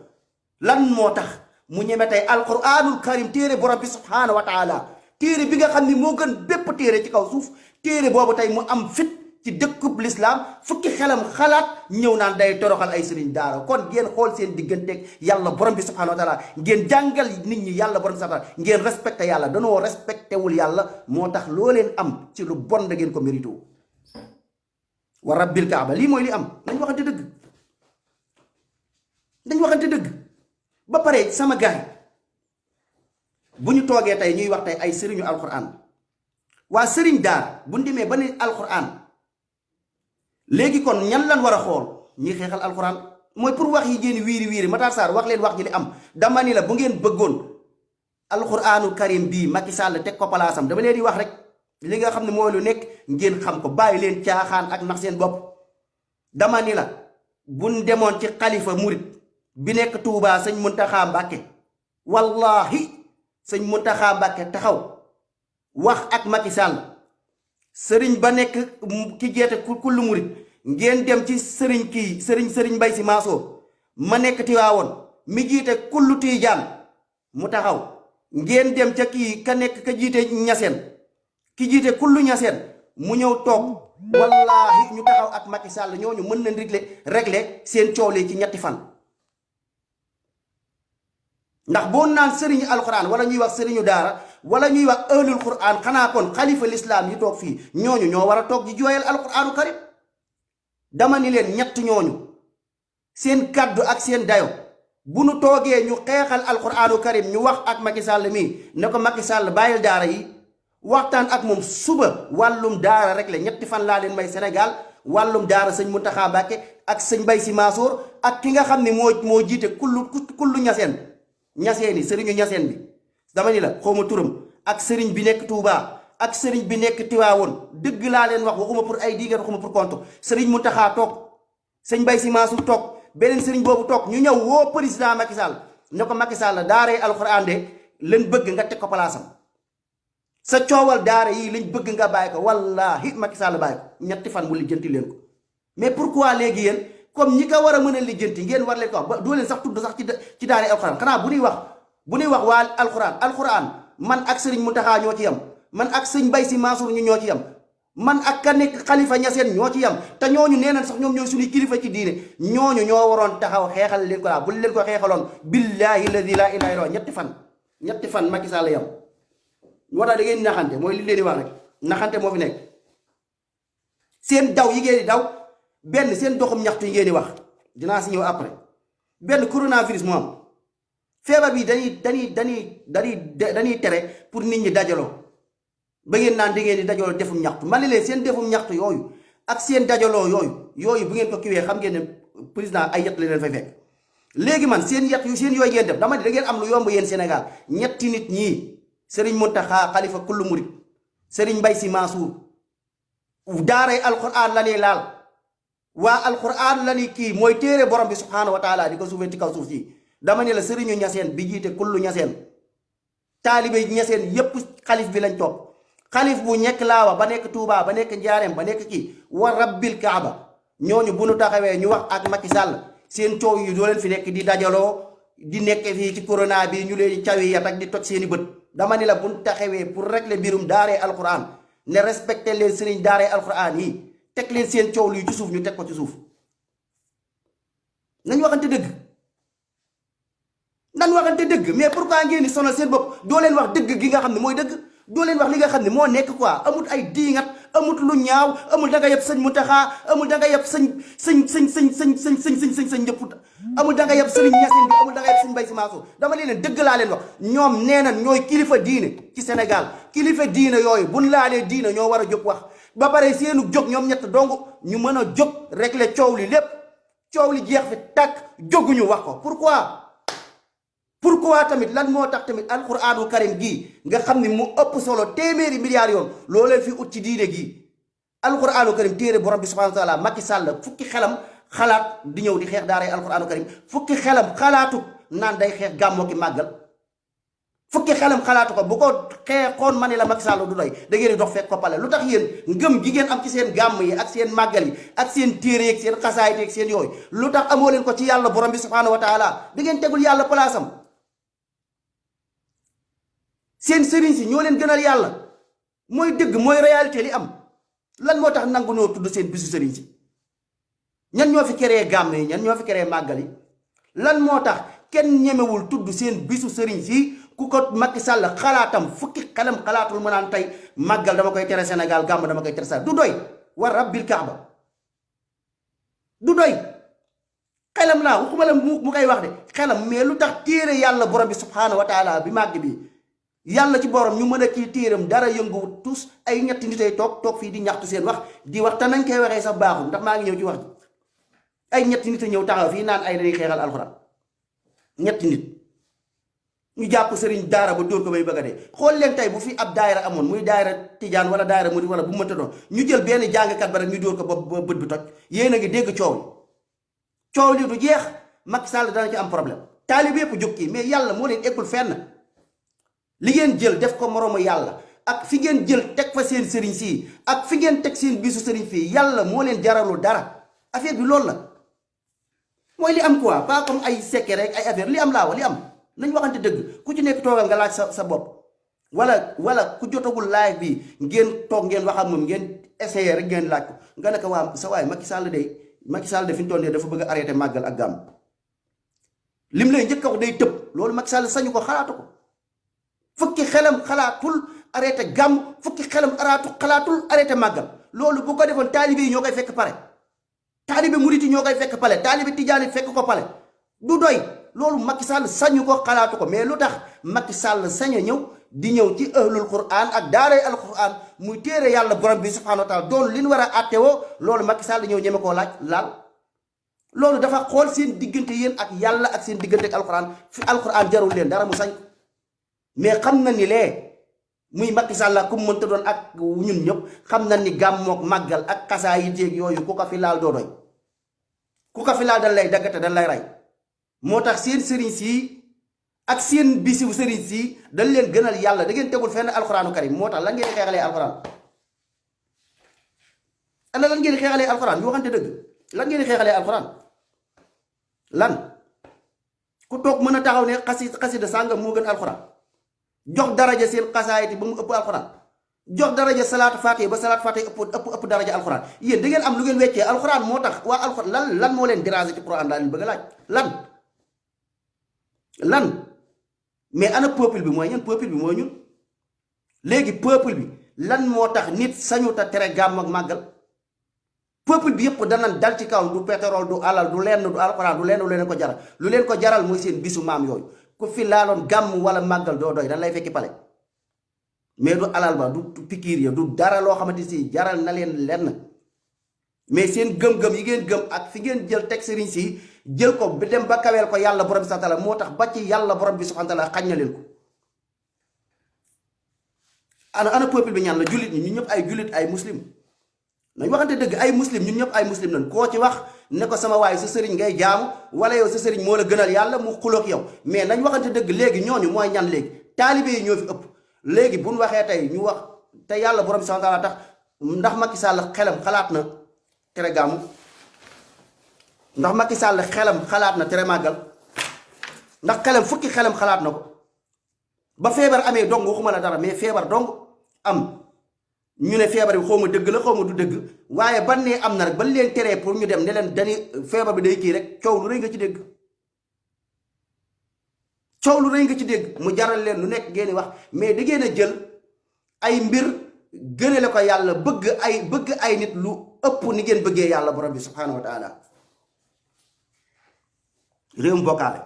lan moo tax mu ñeme tey alquraanul karim téere borom bi subhaanahu wa taala téere bi nga xam ni moo gën bépp téere ci kaw suuf téere boobu tey mu am fit ci dëkkub lislaam fukki xelam xalaat ñëw naan day toroxal ay sëriñ daara kon ngeen xool seen digganteeg yàlla borom bi subhaanahu wa taala ngeen jàngal nit ñi yàlla borom bi subhaanahu wa taala ngeen respecté yàlla danoo respecté wul yàlla moo tax loo leen am ci lu bon da ngeen ko mérité wa rabbil kaaba lii mooy li am nañ waxante dëgg ba pare sama gaay bu ñu toogee tey ñuy wax tey ay sëriñu alquran waa sëriñ daar bu ñu demee ba ne alquran léegi kon ñan lan war a xool ñi xeexal alxuraan mooy pour wax yi ngeen wiiri wiiri Matar Sarr wax leen wax ji li am dama ni la bu ngeen bëggoon alxuraanu karim bii Macky Sall teg ko palaasam dama leen di wax rek li nga xam ne mooy lu nekk ngeen xam ko bàyyi leen caaxaan ak nax seen bopp dama ni la buñ demoon ci xalifa murit bi nekk Touba sëñ Muntaxa Mbàkke wallahi sëñ Muntaxa Mbàkke taxaw wax ak Macky Sall sëriñ ba nekk ki jeete kullu murit ngeen dem ci sëriñ kii sëriñ Mbay Si Mansour ma nekk Tiwaawoon mi jiite kullu Tiijaan mu taxaw ngeen dem ca kii ka nekk ka jiite ñaseen ki jiite kullu ñaseen mu ñëw toog wallahi ñu taxaw ak Macky Sall ñooñu mën nañ régler seen coow li ci ñetti fan ndax boo naan sëriñu alxuraan wala ñuy wax sëriñu daara wala ñuy wax ëhlul quran xanaa kon xalifa lislaam yi toog fii ñooñu ñoo war a toog di jooyal alxuraanu karim dama ni leen ñett ñooñu seen kaddu ak seen dayo bu nu toogee ñu xeexal alxuraanu karim ñu wax ak Macky Sall mii ne ko Macky Sall bàyyil daara yi waxtaan ak moom suba wàllum daara rek la ñetti fan laa leen may Sénégal wàllum daara sëñ Muntaxa Mbàkke ak sëñ Mbay Si Mansour ak ki nga xam ne moo jiite kullu ñaseen yi sëriñu ñaseen bi dama ni la xawma turam ak sëriñ bi nekk Touba ak sëriñ bi nekk Tiwaawoon dëgg laa leen wax waxuma pour ay diigat waxuma pour compte sëriñ Muntaxa toog sëñ Mbay Si Mansour toog beneen sëriñ boobu toog ñu ñëw woo président Macky Sall ne ko Macky Sall daaree alxuraan de leen bëgg nga teg ko palaasam sa coowal daara yii lañ bëgg nga bàyyi ko wallahi Macky Sall bàyyi ko ñetti fan mu lijjanti leen ko mais pourquoi léegi yéen comme ñi ko war a mën a lijjanti ngeen war leen ko wax ba doo leen sax tudd sax ci daara alxuraan xanaa bu ñuy wax waa alxuraan man ak sëriñ Muntaxa ñoo ci yam man ak sëñ Mbay Si Mansour ñu ñoo ci yam man ak ka nekk xalifa ñaseen ñoo ci yam te ñooñu nee nañ sax ñoom ñooy suñuy kilifa ci diine ñooñu ñoo waroon taxaw xeexal leen ko laa bu leen ko xeexaloon billahi alladi la ilaha illa ñetti fan Macky Sall yam moo tax da ngeen naxante mooy li leen di wax rek naxante moo fi nekk seen daw yi ngeen di daw benn seen doxum ñaxtu yi ngeen di wax dinaa si ñëw après benn coronavirus moo am feebar bi dañuy tere pour nit ñi dajaloo ba ngeen naan da ngeen di dajaloo defum ñaxtu man leen seen defum ñaxtu yooyu ak seen dajaloo yooyu bu ngeen ko kiwee xam ngeen ne président ay yet la leen fay fekk léegi man seen yet yu seen yooyu ngeen def dama ne da ngeen am lu yomb yéen Sénégal ñetti nit ñii sëriñ Muntaxa xalifa kullu murit sëriñ Mbay Si Mansour daaray alquran la ñuy laal waa alquran la ñuy kii mooy téere borom bi subhaanahu wa taala di ko suufee ci kaw suuf si dama ne la sëriñu ñaseen bi jiite kullu ñaseen taalibe ñaseen yépp xalif bi lañ topp xalif bu ñekk laawa ba nekk Touba ba nekk Njaareem ba nekk kii wa rabbil kaaba ñooñu bu nu taxawee ñu wax ak Macky Sall seen coow yi doo leen fi nekk di dajaloo di nekk fii ci corona bi ñu leen cawi yat ak di toj seeni bët dama ni la bu nu taxawee pour régler mbirum daaree alquran ne respecté leen sëriñ daaree alquran yi teg leen seen coow lii ci suuf ñu teg ko ci suuf nañ waxante dëgg mais pourquoi ngeen di sonal seen bopp doo leen wax dëgg gi nga xam ne mooy dëgg doo leen wax li nga xam ne moo nekk quoi amut ay diingat amut lu ñaaw amul da nga yeb sëñ Muntaxa amul da nga yeb sëñ njëpp amul da nga yeb sëriñ Ñaseen bi amul da nga yeb sëñ Mbay Si Mansour dama leen dëgg laa leen wax ñoom nee na ñooy kilifa diine ci Sénégal kilifa diine yooyu buñ laalee diine ñoo war a jóg wax ba pare seenu jóg ñoom ñett dong ñu mën a jóg régler coow li lépp coow li jeex fi tàkk jóguñu wax ko pourquoi tamit lan moo tax tamit alquraanul karim gii nga xam ni mu ëpp solo téeméeri milliards yoon loo leen fi ut ci diine gii alquraanul karim téere borom bi subhaanahu wa taala Macky Sall fukki xelam xalaat di ñëw di xeex daaray alquraanul karim fukki xelam xalaatu naan day xeex gàmmoo ki màggal fukki xelam xalaatu ko bu ko xeexoon ma ne la Macky Sall du doy da ngeen di dox fekk ko pale lu tax yéen ngëm gi ngeen am ci seen gàmm yi ak seen màggal yi ak seen téere yeeg seen xasaayit yeeg seen yooyu lu tax amoo leen ko ci yàlla borom bi subhaanahu wa taala da ngeen tegul yàlla palaasam seen sëriñ si ñoo leen gënal yàlla mooy dëgg mooy réalité li am lan moo tax nangu noo tudd seen bisu sëriñ si ñan ñoo fi créé gàmm yi ñan ñoo fi créé màggal yi lan moo tax kenn ñemewul tudd seen bisu sëriñ si ku ko Macky Sall xalaatam fukki xelam xalaatul mu naan tey màggal dama koy tere Sénégal gàmm dama koy tere Sénégal du doy war rabbil kaaba du doy xelam laa waxuma la mu koy wax de xelam mais lu tax téere yàlla borom bi subhaanahu wa taala bi màgg bi yàlla ci borom ñu mën a kii téeram dara yënguwut tous ay ñetti nit ay toog fii di ñaxtu seen wax di wax te nañ koy waxee sax baaxul ndax maa ngi ñëw ci wax ji ay ñetti nit a ñëw taxaw fii naan ay dañuy xeexal alxuraan ñetti nit ñu jàpp sëriñ daara ba dóor ko bay bëgg a dee xool leen tey bu fi ab daayira amoon muy daayira tijaan wala daayira murid wala bu mënta doon ñu jël benn jàngkat ba rek ñu dóor ko ba bët bi toj yéen a ngi dégg coow li du jeex Macky Sall dana ci am problème taalib yëpp jóg kii mais yàlla moo leen eggul fenn li ngeen jël def ko moroomu yàlla ak fi ngeen jël teg fa seen sëriñ sii ak fi ngeen teg seen bisu sëriñ fii yàlla moo leen jaralul dara affaire bi loolu la mooy li am quoi pas comme ay sekke rek ay affaire li am laa wa li am nañ waxante dëgg ku ci nekk toogal nga laaj sa bopp wala ku jotagul live bi ngeen toog ngeen wax ak moom ngeen essayer rek ngeen laaj ko nga ne ko waa sa waay Macky Sall de fi ñu toll nii dafa bëgg a arrêté màggal ak gàmm lim lay njëkk a wax day tëb loolu Macky Sall sañu ko xalaatu ko fukki xelam xalaatul arrêté gàmm fukki xelam xalaatul arrêté màggal loolu bu ko defoon taalibe yi ñoo koy fekk pare taalibe murit yi ñoo koy fekk pale taalibe tijaan yi fekk ko pale du doy loolu Macky Sall sañu ko xalaatu ko mais lu tax Macky Sall sañ a ñëw di ñëw ci ahlul quran ak daaray al quran muy téere yàlla borom bi subhanahu wa taala doon li ñu war a àttewoo loolu Macky Sall ñëw ñeme koo laal loolu dafa xool seen diggante yéen ak yàlla ak seen diggante ak alquran fi alquran jarul leen dara mu sañ mais xam na ni lee muy Macky Sall ku mu mënta doon ak ñun ñëpp xam na ni gàmmook màggal ak xasaa yi jéeg yooyu ku ko fi laal doo doy ku ko fi laal dañ lay daggate dañ lay rey moo tax seen sëriñ sii ak seen bisiw sëriñ sii dañ leen gënal yàlla da ngeen tegul fenn alxuraanu karim moo tax lan ngeen di xeexalee alxuraan ana lan ngeen di xeexalee alxuraan ñu waxante dëgg lan ngeen di xeexalee alxuraan lan ku toog mën a taxaw ne xasida sàngam moo gën alxuraan jox daraja seen xasaayiti ba mu ëpp alxuraan jox daraja salaatu faatiha ba salaatu faatiha ëpp daraja alxuraan yéen da ngeen am lu ngeen weccee alxuraan moo tax waa alxuraan lan moo leen déranger ci Quran daal bëgg a laaj lan mais ana peuple bi mooy ñun peuple bi mooy ñun léegi peuple bi lan moo tax nit sañu ta tere gàmm ak màggal peuple bi yëpp danañ dal ci kaw du pétrole du alal du lenn du alxuraan du lenn lu leen ko jaral lu leen ko jaral mooy seen bisu maam yooyu ku fi laaloon gàmm wala màggal doo doy dañ lay fekki pale mais du alal ba du pikiir ya du dara loo xamante si jaral na leen lenn mais seen gëm-gëm yi ngeen gëm ak fi ngeen jël teg sëriñ si jël ko bi dem ba kaweel ko yàlla borom bi subhanahu wa taala moo tax ba ci yàlla borom bi subhanahu wa taala xañ na leen ko ana peuple bi ñaan la jullit ñi ñun ñëpp ay jullit ay muslim nañ waxante dëgg ay muslim ñun ñëpp ay muslim lañ koo ci wax ne ko sama waay sa sëriñ ngay jaamu wala yow sa sëriñ moo la gënal yàlla mu xuloog yow mais nañ waxante dëgg léegi ñooñu mooy ñan léegi taalibe yi ñoo fi ëpp léegi buñ waxee tey ñu wax te yàlla borom bi subhanahu wa taala tax ndax Macky Sall xelam xalaat na tere gàmmu ndax Macky Sall xelam xalaat na tere màggal ndax xelam fukki xelam xalaat na ko ba feebar amee dong waxuma la dara mais feebar dong am ñu ne feebar bi xaw ma dëgg la xaw ma du dëgg waaye ban ne am na rek ba leen teree pour ñu dem ne leen dañuy feebar bi day kii rek coow lu rëy nga ci dégg coow lu rëy nga ci dégg mu jaral leen lu nekk ngeen di wax mais da ngeen a jël ay mbir gënale ko yàlla bëgg ay nit lu ëpp ni ngeen bëggee yàlla borom bi subhanahu wa taala réewum bokkaale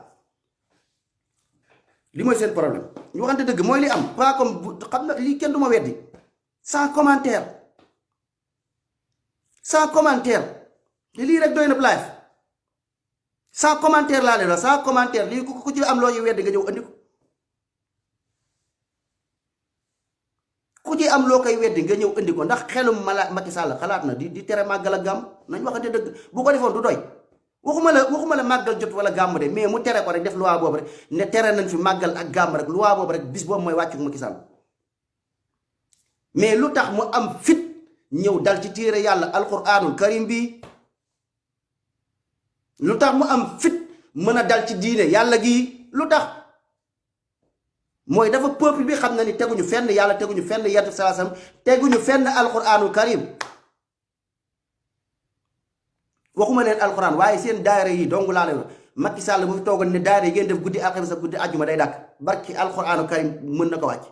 li mooy seen problème ñu waxante dëgg mooy li am pas comme xam na lii kenn du ma weddi sans commentaire lii rek doy na live sans commentaire laa leen wax sans commentaire lii ku ci am loo ci weddi nga ñëw andi ko ku ci am loo koy weddi nga ñëw andi ko ndax xelum Macky Sall xalaat na di tere màggal ak gàmm nañ waxante dëgg bu ko defoon du doy waxuma la màggal jot wala gàmm de mais mu tere ko rek def loi boobu rek ne tere nañ fi màggal ak gàmm rek loi boobu rek bis boobu mooy wàccu Macky Sall mais lu tax mu am fit ñëw dal ci téere yàlla alquranul karim bi lu tax mu am fit mën a dal ci diine yàlla gi lu tax mooy dafa peuple bi xam na ni teguñu fenn yàlla teguñu fenn yonent bi sallallahu alayhi wasallam teguñu fenn alquranul karim waxuma leen alquran waaye seen daayira yi dong laa leen Macky Sall bu fi toogoon ne daayira yi ngeen def guddi alxames ak guddi àjjuma day dàkk barki alquranul karim mën na ko wàcc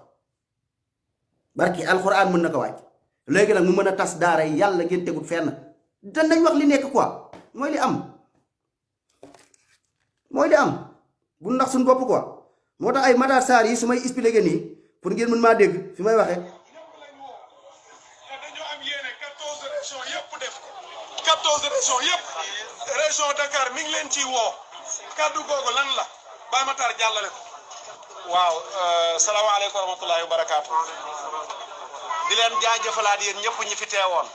barki alquran mën na ko wàcc léegi nag mu mën a tas daara yi yàlla ngeen tegul fenn dañ wax li nekk quoi mooy li am bu ndax suñu bopp quoi moo tax ay Matar Sarr yi su may expliqué nii pour ngeen mën maa dégg fi may waxee. dañoo am yéene 14 régions yëpp def ko 14 régions yëpp région Dakar mi ngi leen ciy woo kaddu googu lan la Baye Matar jàllale ko. waaw salaamaaleykum wa rahmatullahi wa barakaatu. di leen jaajëfalaat yéen ñëpp ñi fi teewoon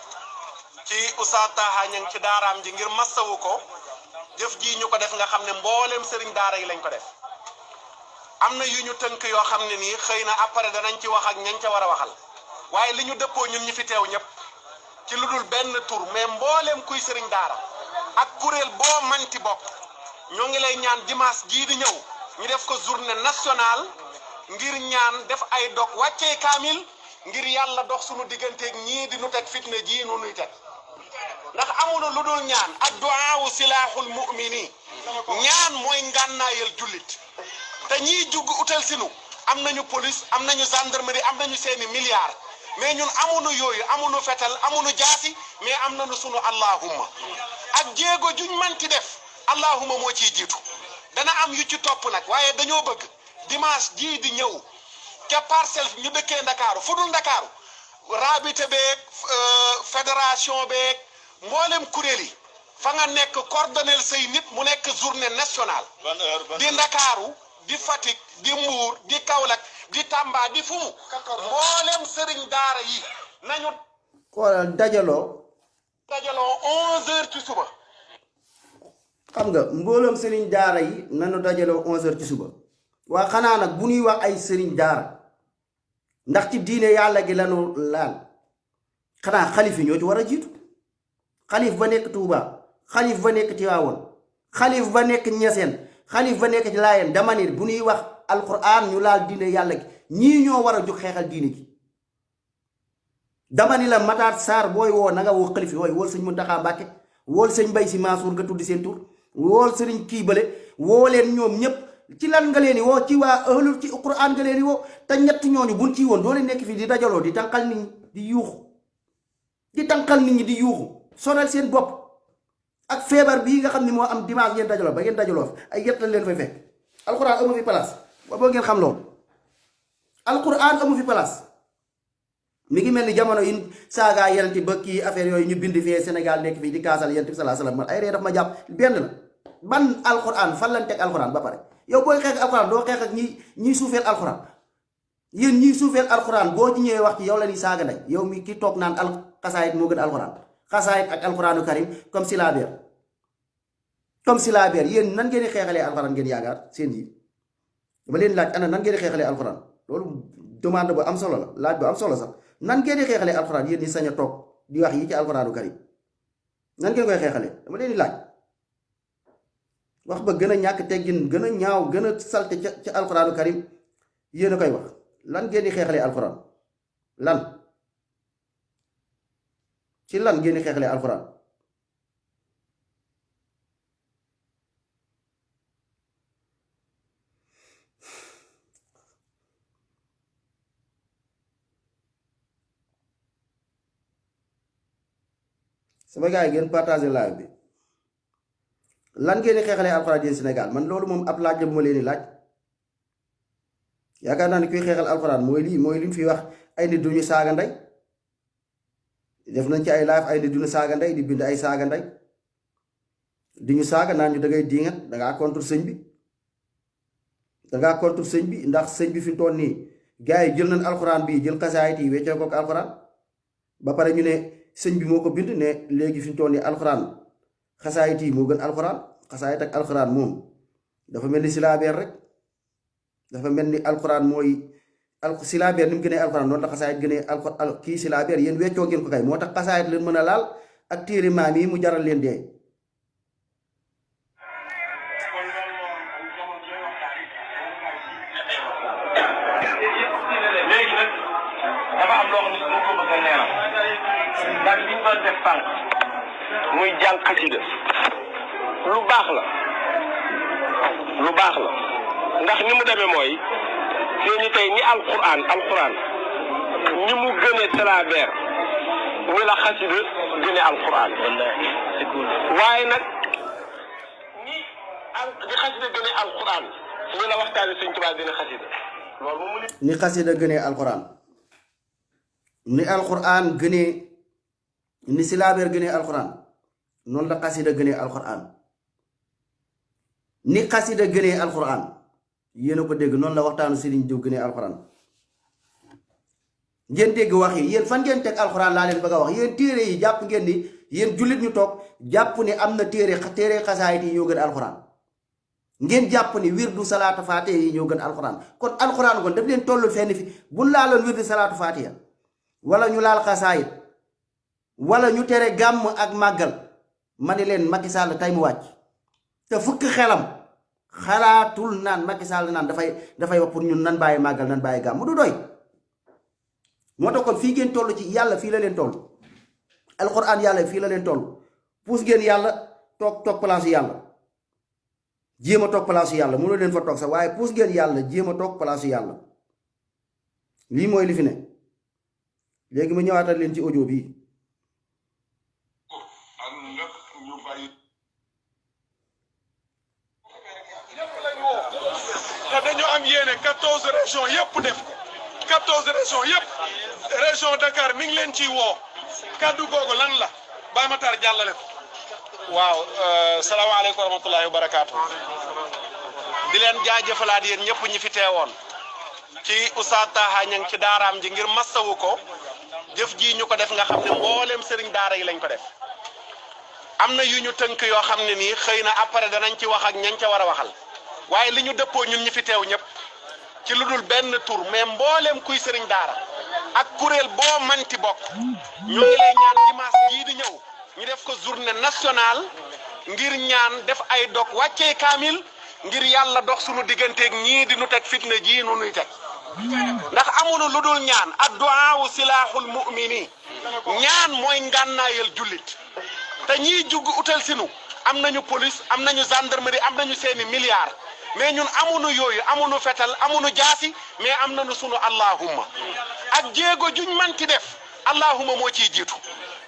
ci Oustaz Taha Niang ci daaraam ji ngir massawu ko jëf ji ñu ko def nga xam ne mboolem sëriñ daara yi lañ ko def. am na yu ñu tënk yoo xam ne nii xëy na après danañ ci wax ak ñañ ca war a waxal waaye li ñu dëppoo ñun ñi fi teew ñëpp ci lu dul benn tur mais mbooleem kuy sëriñ daara ak kuréel boo manti bokk ñoo ngi lay ñaan dimanche jii di ñëw ñu def ko journée nationale ngir ñaan def ay dog wàccee kaamil ngir yàlla dox suñu digganteeg ñii di nu teg fitna jii nu nuy teg ndax amuñu lu dul ñaan addu'aa silaaxul mu'mini ñaan mooy ngànnaayal jullit te ñiy jugg utal sinu am nañu police am nañu gendarmerie am nañu seeni milliards mais ñun amuñu yooyu amuñu fetal amuñu jaasi mais am nañu sunu allahumma ak jéego juñ manti def allahumma moo ciy jiitu dana am yu ci topp nag waaye dañoo bëgg dimanche jii di ñëw ca parcelle ñu dëkkee Ndakaaru fu dul Ndakaaru rabité beeg fédération beeg mboolem kuréel yi fa nga nekk coordonnel say nit mu nekk journée nationale di Ndakaaru di Fatick di Mbuur di Kaolack di Tamba di Fumu mboolem sëriñ daara yi nañu xoolal dajaloo 11h ci suba. xam nga mbooloom sëriñ daara yi nañu dajaloo 11h ci suba waa xanaa nag bu ñuy wax ay sëriñ daara ndax ci diine yàlla gi lanu laal xanaa xalif yi ñoo ci war a jiitu xalif ba nekk Touba xalif ba nekk Tiwaawoon xalif ba nekk Ñaseen xalif ba nekk ci Laayeen dama ne bu ñuy wax alquran ñu laal diine yàlla gi ñii ñoo war a jóg xeexal diine gi dama ni la Matar Sarr booy woo na nga woo xalif yooyu wool sëñ Muntaxa Mbàkke wool sëñ Mbay Si Mansour nga tuddi seen tur wool sëriñ kii bële woo leen ñoom ñëpp ci lan nga leen di woo ci waa ahlul ci quran nga leen di woo te ñett ñooñu buñ ci woon doo leen nekk fii di dajaloo di tànqal nit ñi di yuuxu di tànqal nit ñi di yuuxu sonal seen bopp ak feebar bii nga xam ne moo am dimanche ngeen dajaloo ba ngeen dajaloo fi ay yett lañ leen fay fekk alquran amu fi place boo ngeen xam loolu alquran amu fi place mi ngi mel ni jamono yi saagaa yenenti ba kii affaire yooyu ñu bind fii Sénégal nekk fii di kaasal yent bi salaa salaam man ay ree daf ma jàpp benn la ban alquran fan lañ teg alquran ba pare yow booy xeex alquran doo xeex ak ñiy suufeel alquran yéen ñiy suufeel alquran boo ci ñëwee wax ci yow la ni saaga ndey yow mi ki toog naan xasaayit moo gën alquran xasaayit ak alquranu karim comme silabeer yéen nan ngeen di xeexalee alquran ngeen yaakaar seen yi dama leen laaj ana nan ngeen di xeexalee alquran loolu demande bu am solo la laaj bu am solo sax nan ngeen di xeexalee alquran yéen ñi sañ a toog di wax yi ci alquranu karim nan ngeen koy xeexalee dama leen di laaj wax ba gën a ñàkk teggin gën a ñaaw gën a salte ca alquranu karim yéen a koy wax lan ngeen di xeexalee alquran lan ci lan ngeen di xeexalee alquran sama gars yi ngeen partagé live bi lan ngeen di xeexalee alxuraan yéen Sénégal man loolu moom ab laaj la bu ma leen di laaj yaakaar naa ni kuy xeexal alxuraan mooy li mu fi wax ay nit duñu saaga ndey def nañ ci ay live ay nit duñu saaga ndey di bind ay saaga ndey di ñu saaga naan ñu da ngay diingat da ngaa contre sëñ bi da ngaa contre sëñ bi ndax sëñ bi fi mu toll nii gars yi jël nañ alxuraan bi jël xasaayit yi weccee ko ak alxuraan ba pare ñu ne sëñ bi moo ko bind ne léegi fi mu toll nii alxuraan xasaayit yi moo gën alxuraan xasaayit ak alxuraan moom dafa mel ni silaabeer rek dafa mel ni alxuraan mooy silaabeer ni mu gënee alxuraan noonu la xasaayit gënee kii silaabeer yéen weccoo ngeen ko kay moo tax xasaayit leen mën a laal ak téere maam yi mu jaral leen dee. léegi nag dafa am loo xam ne dañ ko bëgg a leeral ndax li ñu doon def tànk muy jàng xasida lu baax la ndax ni mu demee mooy fii ñu tey ni alquran ni mu gënee salaabeer ni la xasida gënee alquran waaye nag ni xasida gënee alquran ni la waxtaane Sëñ Tuubaa gënee xasida ni xasida gënee alquran ni alquran gënee ni silaabeer gënee alquran noonu la xasida gënee alquran ni xasida gënee alquran yéen a ko dégg noonu la waxtaanu Sëriñ Diw gënee alquran ngeen dégg wax yi yéen fan ngeen teg alquran laa leen bëgg a wax yéen téere yi jàpp ngeen ni yéen jullit ñu toog jàpp ni am na téere xasaayit yi ñoo gën alquran ngeen jàpp ni wirdu salaatu faatiha yi ñoo gën alquran kon alquran kon daf leen tollul fenn fi buñ laaloon wirdu salaatu faatiha wala ñu laal xasaayit wala ñu tere gàmm ak màggal ma ni leen Macky Sall tey mu wàcc te fukk xelam xalaatul naan Macky Sall naan dafay wax pour ñun nan bàyyi màggal nan bàyyi gàmm du doy moo tax kon fii ngeen toll ci yàlla fii la leen toll alquran yàlla fii la leen toll puus ngeen yàlla toog place yàlla jéem a toog place yàlla mënoo leen fa toog sax waaye puus ngeen yàlla jéem a toog place yàlla lii mooy li fi ne léegi ma ñëwaatal leen ci audio bii te dañoo am yéene 14 régions yëpp def ko 14 régions yëpp région Dakar mi ngi leen ciy woo kaddu googu lan la Baye Matar jàllale ko. waaw salaamaaleykum wa rahmatullahi wa barakaatu. di leen jaajëfalaat yéen ñëpp ñi fi teewoon ci Oustaz Taha Niang ci daaraam ji ngir massawu ko jëf ji ñu ko def nga xam ne mboolem sëriñ daara yi lañ ko def. am na yu ñu tënk yoo xam ne nii xëy na après danañ ci wax ak ñañ ca war a waxal waaye li ñu dëppoo ñun ñi fi teew ñëpp ci lu dul benn tur mais mboolem kuy sëriñ daara ak kuréel boo manti bokk ñu ngi lay ñaan dimanche jii di ñëw ñu def ko journée nationale ngir ñaan def ay dog wàccee kaamil ngir yàlla dox suñu digganteeg ñii di nu teg fitna ji nu nuy teg ndax amuñu lu dul ñaan addu'a silaaxul mu'mini ñaan mooy ngànnaayal jullit te ñiy jugg utal sinu am nañu police am nañu gendarmerie am nañu seeni milliards mais ñun amuñu yooyu amuñu fetal amuñu jaasi mais am nañu sunu allahumma ak jéego juñ manti def allahumma moo ciy jiitu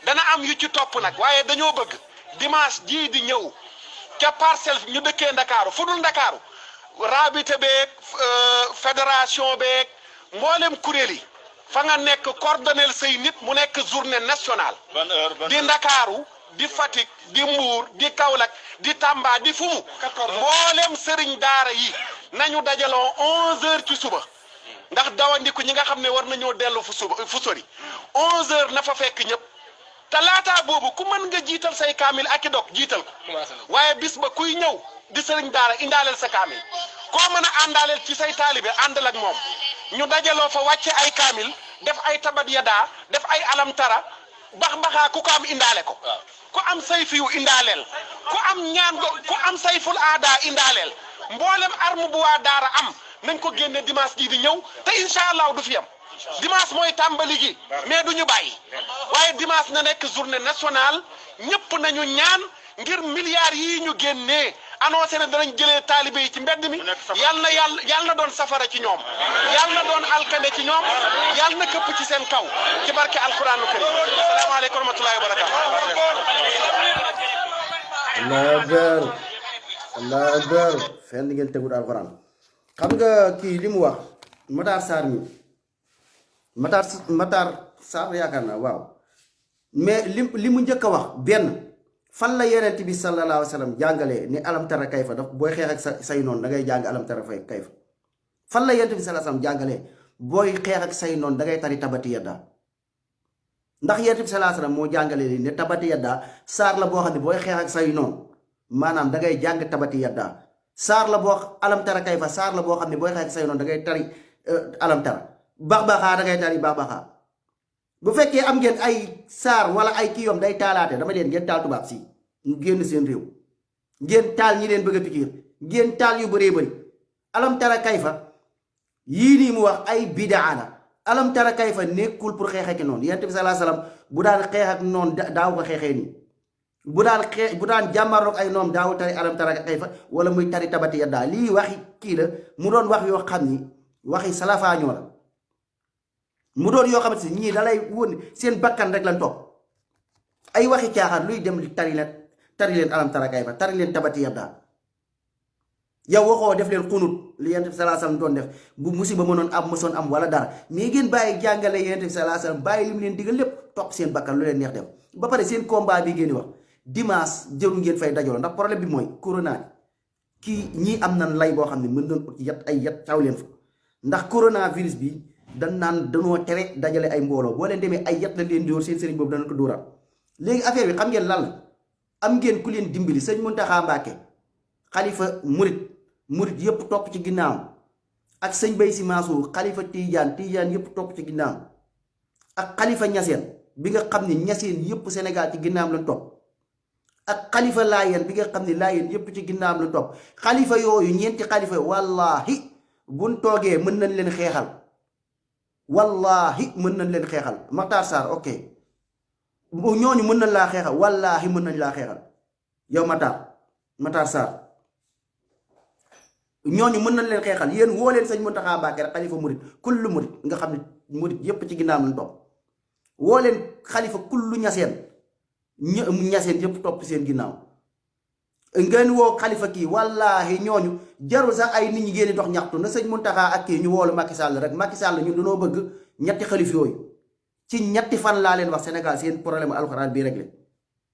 dana am yu ci topp nag waaye dañoo bëgg dimanche jii di ñëw ca parcelle ñu dëkkee ndakaaru fu dul ndakaaru rabité beeg fédération beeg mboolem kuréel yi fa nga nekk coordonnel say nit mu nekk journée nationale di ndakaaru di Fatick di Mbour di Kaolack di Tamba di Fumu mboolem sëriñ daara yi nañu dajaloo 11h ci suba ndax dawandiku ñi nga xam ne war nañoo dellu fu sori 11h na fa fekk ñëpp te laataa boobu ku mën nga jiital say kaamil ak i dog jiital ko waaye bis ba kuy ñëw di sëriñ daara indaaleel sa kaamil koo mën a àndaaleel ci say taalibe àndal ak moom ñu dajaloo fa wàcce ay kaamil def ay tabat yadaa def ay alamtara bax-baxaa ku ko am indaale ko ku am sayfiyu indaaleel ku am ñaan go ku am sayful aada indaaleel mboolem arme bu waa daara am nañ ko génne dimanche gii di ñëw te incha allah du fi am dimanche mooy tàmbali gi mais du ñu bàyyi waaye dimanche na nekk journée nationale ñëpp nañu ñaan ngir milliards yii ñu génnee annoncé ne danañ jëlee taalibe yi ci mbedd mi yal na doon safara ci ñoom yal na doon alkande ci ñoom yal na këpp ci seen kaw ci barke alquranu karim asalaamaaleykum wa rahmatullahi wa barakatu allah akbar fenn ngeen tegul alquran xam nga kii li mu wax Matar Sarr mi Matar Sarr yaakaar naa waaw mais li mu njëkk a wax benn fan la yonent bi sallallahu alayhi wa sallam jàngalee ni alam tara kayfa daf booy xeex ak say noonu da ngay jàng alam tara kayfa fan la yonent bi sallallahu alayhi wa sallam jàngalee booy xeex ak say noonu da ngay tari tabati yadda ndax yonent bi sallallahu alayhi wa sallam moo jàngalee ne tabati yadda saar la boo xam ne booy xeex ak say noonu maanaam da ngay jàng tabati yadda saar la boo alam tara kayfa saar la boo xam ne booy xeex ak say noonu da ngay tari alam tara baax-baaxaa da ngay tari baax-baaxaa bu fekkee am ngeen ay saar wala ay kii yoom day taalaate dama leen ngeen taal tubaab si ñu génn seen réew ngeen taal ñi leen bëgg a pikiir ngeen taal yu bëree bëri alam tara kayfa yii nii mu wax ay bidaa la alam tara kayfa nekkul pour xeex ak noonu yonent bi sallallahu alayhi wasallam bu daan xeex ak noonu daaw ko xeexee nii bu daan jàmmaroog ay noonu daawul tari alam tara kayfa wala muy tari tabati yaddaa lii waxi kii la mu doon wax yoo xam ni waxi salafaañoo la mu doon yoo xamante ni ñii dalay wóon seen bakkan rek lañ topp ay waxi caaxaan luy dem tari leen alam tara kayfa tari leen tabati yaddaa yow waxoo def leen xunut li yonent bi salaa salaam doon def bu musiba mësoon am wala dara mais ngeen bàyyi jàngale yonent bi salaa salaam bàyyi li mu leen digal lépp topp seen bakkan lu leen neex def ba pare seen combat bi ngeen di wax dimanche jëru ngeen fay dajaloo ndax problème bi mooy corona kii ñii am nan lay boo xam ne mën doon ut ay yat taw leen fa ndax coronavirus bi dan naan danoo tere dajale ay mbooloo boo leen demee ay yat la leen dóor seen sëriñ boobu dana ko dóoraat léegi affaire bi xam ngeen lan la am ngeen ku leen dimbali sëñ Muntaxa Mbàkke xalifa murit yëpp topp ci ginnaawam ak sëñ Bay Si Mansour xalifa Tijaan yëpp topp ci ginnaawam ak xalifa Ñaseen bi nga xam ne Ñaseen yëpp Sénégal ci ginnaawam la topp ak xalifa Laayeen bi nga xam ne Laayeen yëpp ci ginnaawam la topp xalifa yooyu ñeenti xalifa wallahi buñ toogee mën nañ leen xeexal wallahi mën nañ leen xeexal Makhtar Sarr ok ñooñu mën nañ laa xeexal wallahi mën nañ laa xeexal yow Makhtar Sarr ñooñu mën nañ leen xeexal yéen woo leen sëñ Muntaxa Mbàkke rek xalifa murit kullu murit nga xam ne murit yépp ci ginnaaw lañ topp woo leen xalifa kullu ñaseen ñaseen yépp topp seen ginnaaw ngeen woo xalifa kii wallaahi ñooñu jarul sax ay nit ñi ngeen di dox ñaxtu na sëñ Muntaxa ak kii ñu woolu Macky Sall rek Macky Sall ñun dañoo bëgg ñetti xalif yooyu ci ñetti fan laa leen wax Sénégal seen problème alxuraan bii réglé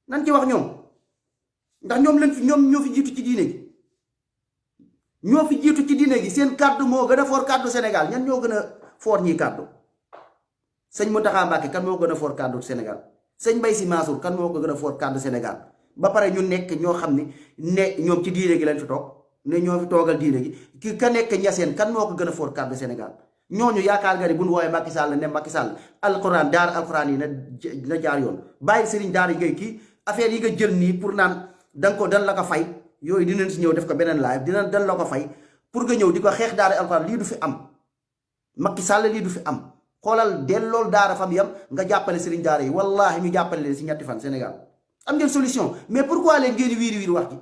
nan ci wax ñoom ndax ñoom ñoo fi jiitu ci diine gi ñoo fi jiitu ci diine gi seen kàddu moo gën a foor kàddu Sénégal ñan ñoo gën a foor ñii kàddu sëñ Mountakha Mbacké kan moo gën a foor kàddu Sénégal sëñ Mbaye Sy Mansour kan moo ko gën a foor kàddu Sénégal ba pare ñu nekk ñoo xam ne ñoom ci diine gi lañ fi toog ne ñoo fi toogal diine gi ki ka nekk ñaseen kan moo ko gën a foor kàddu Sénégal ñooñu yaakaar nga ni bu ñu woowee Macky Sall ne Macky Sall alquran daara alquran yi na jaar yoon bàyyi sëriñ daara yi ngay kii affaire yi nga jël nii pour naan dan la ko fay yooyu dinañ si ñëw def ko beneen live dan la ko fay pour nga ñëw di ko xeex daara alquran lii du fi am Macky Sall lii du fi am xoolal dellool daara fam yam nga jàppale sëriñ daara yi wallahi ñu jàppale leen si ñetti fan Sénégal am ngeen solution mais pourquoi leen ngeen wiiri wiiri wax ji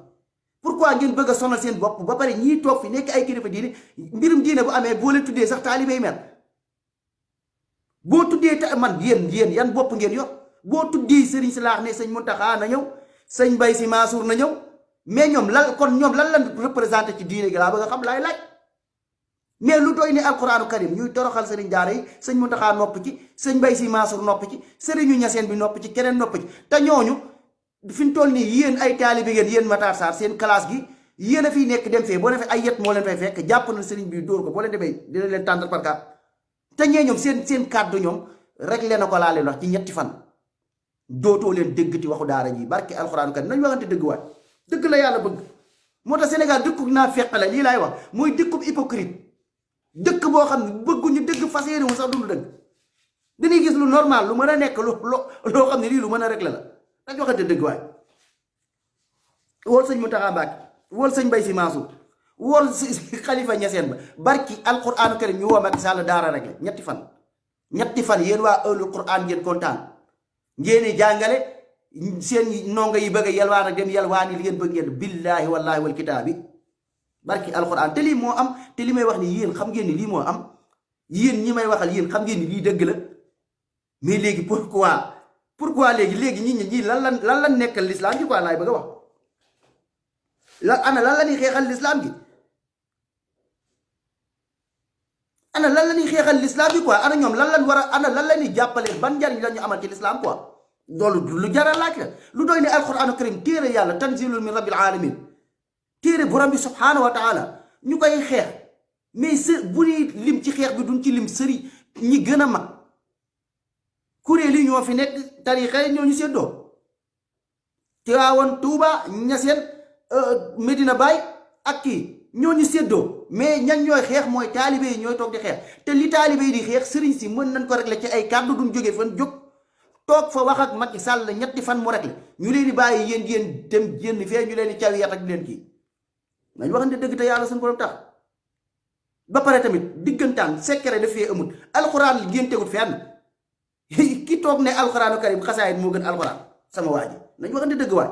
pourquoi ngeen bëgg a sonal seen bopp ba pare ñii toog fi nekk ay kilifa diine mbirum diine bu amee boo leen tuddee sax taalibey mer boo tuddee man yéen yan bopp ngeen yor boo tuddee sëriñ si laax ne sëñ Mountakha na ñëw sëñ Mbaye Sy Mansour na ñëw mais ñoom lan représenté ci diine gi laa bëgg a xam laay laaj mais lu doy ne alquranu karim ñuy toroxal sëriñ daara yi sëñ Mountakha nopp ci sëñ Mbaye Sy Mansour nopp ci sëriñu ñaseen bi nopp ci keneen nopp ci te ñooñu fi ñu toll nii yéen ay taalibe ngeen yéen Matar Sarr seen classe gi yéen a fiy nekk dem fee boo defee ay yet moo leen fay fekk jàpp na sëriñ bi dóor ko boo leen demee dina leen tàndal par carte te ñee ñoom seen kàddu ñoom rek leen a ko laa leen wax ci ñetti fan dootoo leen dëggati waxu daara ji barke alxuraanu karim nañ waxante dëgg waay dëgg la yàlla bëgg moo tax Sénégal dëkkub naa feqale lii laay wax mooy dëkkub hypocrite dëkk boo xam ne bëgguñu dëgg fas yéene wu sax dund dëgg dañuy gis lu normal lu mën a nekk loo xam ne lii lu mën a régler la dañ waxante dëgg waay wool sëñ Mountakha Mbacké wool sëñ Mbaye Sy Mansour wool xalifa ñaseen ba barki alquranu karim ñu woo Macky Sall daara rek ñetti fan yéen waa ëllëg quran ngeen kontaan ngeen jàngale seen ndongo yi bëgg a yalwaan ak dem yalwaani li ngeen bëgg ngeen billaahi wallaahi wal kitaabi barki alquran te lii moo am te li may wax ni yéen xam ngeen ni lii moo am yéen ñi may waxal yéen xam ngeen ni lii dëgg la mais léegi pourquoi léegi ñi lan la nekkal l'islam gi quoi laay bëgg a wax lan la ñuy xeexal l'islam gi lan la ñuy xeexal l'islam gi quoi ana ñoom lan la ñuy jàppale ban njariñ la ñu amal ci l'islam quoi loolu lu jar a laaj la lu doy ne alquranu karim téere yàlla tanzilun min rabbil alamin téere borom bi subhanahu wa taala ñu koy xeex mais bu ñuy lim ci xeex bi duñ ci lim sëri ñi gën a mag kuréel yi ñoo fi nekk tarixa yi ñoo ñu seddoo Tiwaawan Tuuba Ñaseen Medina Baay ak kii ñoo ñu seddoo mais ñan ñooy xeex mooy taalibe yi ñooy toog di xeex te li taalibe yi di xeex sëriñ si mën nañ ko régler ci ay kàddu duñ jógee fan jóg toog fa wax ak Macky Sall ñetti fan mu régler ñu leen di bàyyi yéen dem génn fee ñu leen di cawi yat ak leen kii nañ waxante dëgg te yàlla suñu borom tax ba pare tamit diggantaan secret dafee amul alxuraan ngeen tegut fenn ki toog ne alxuraanu karim xasaayit moo gën alxuraan sama waa ji nañ waxante dëgg waay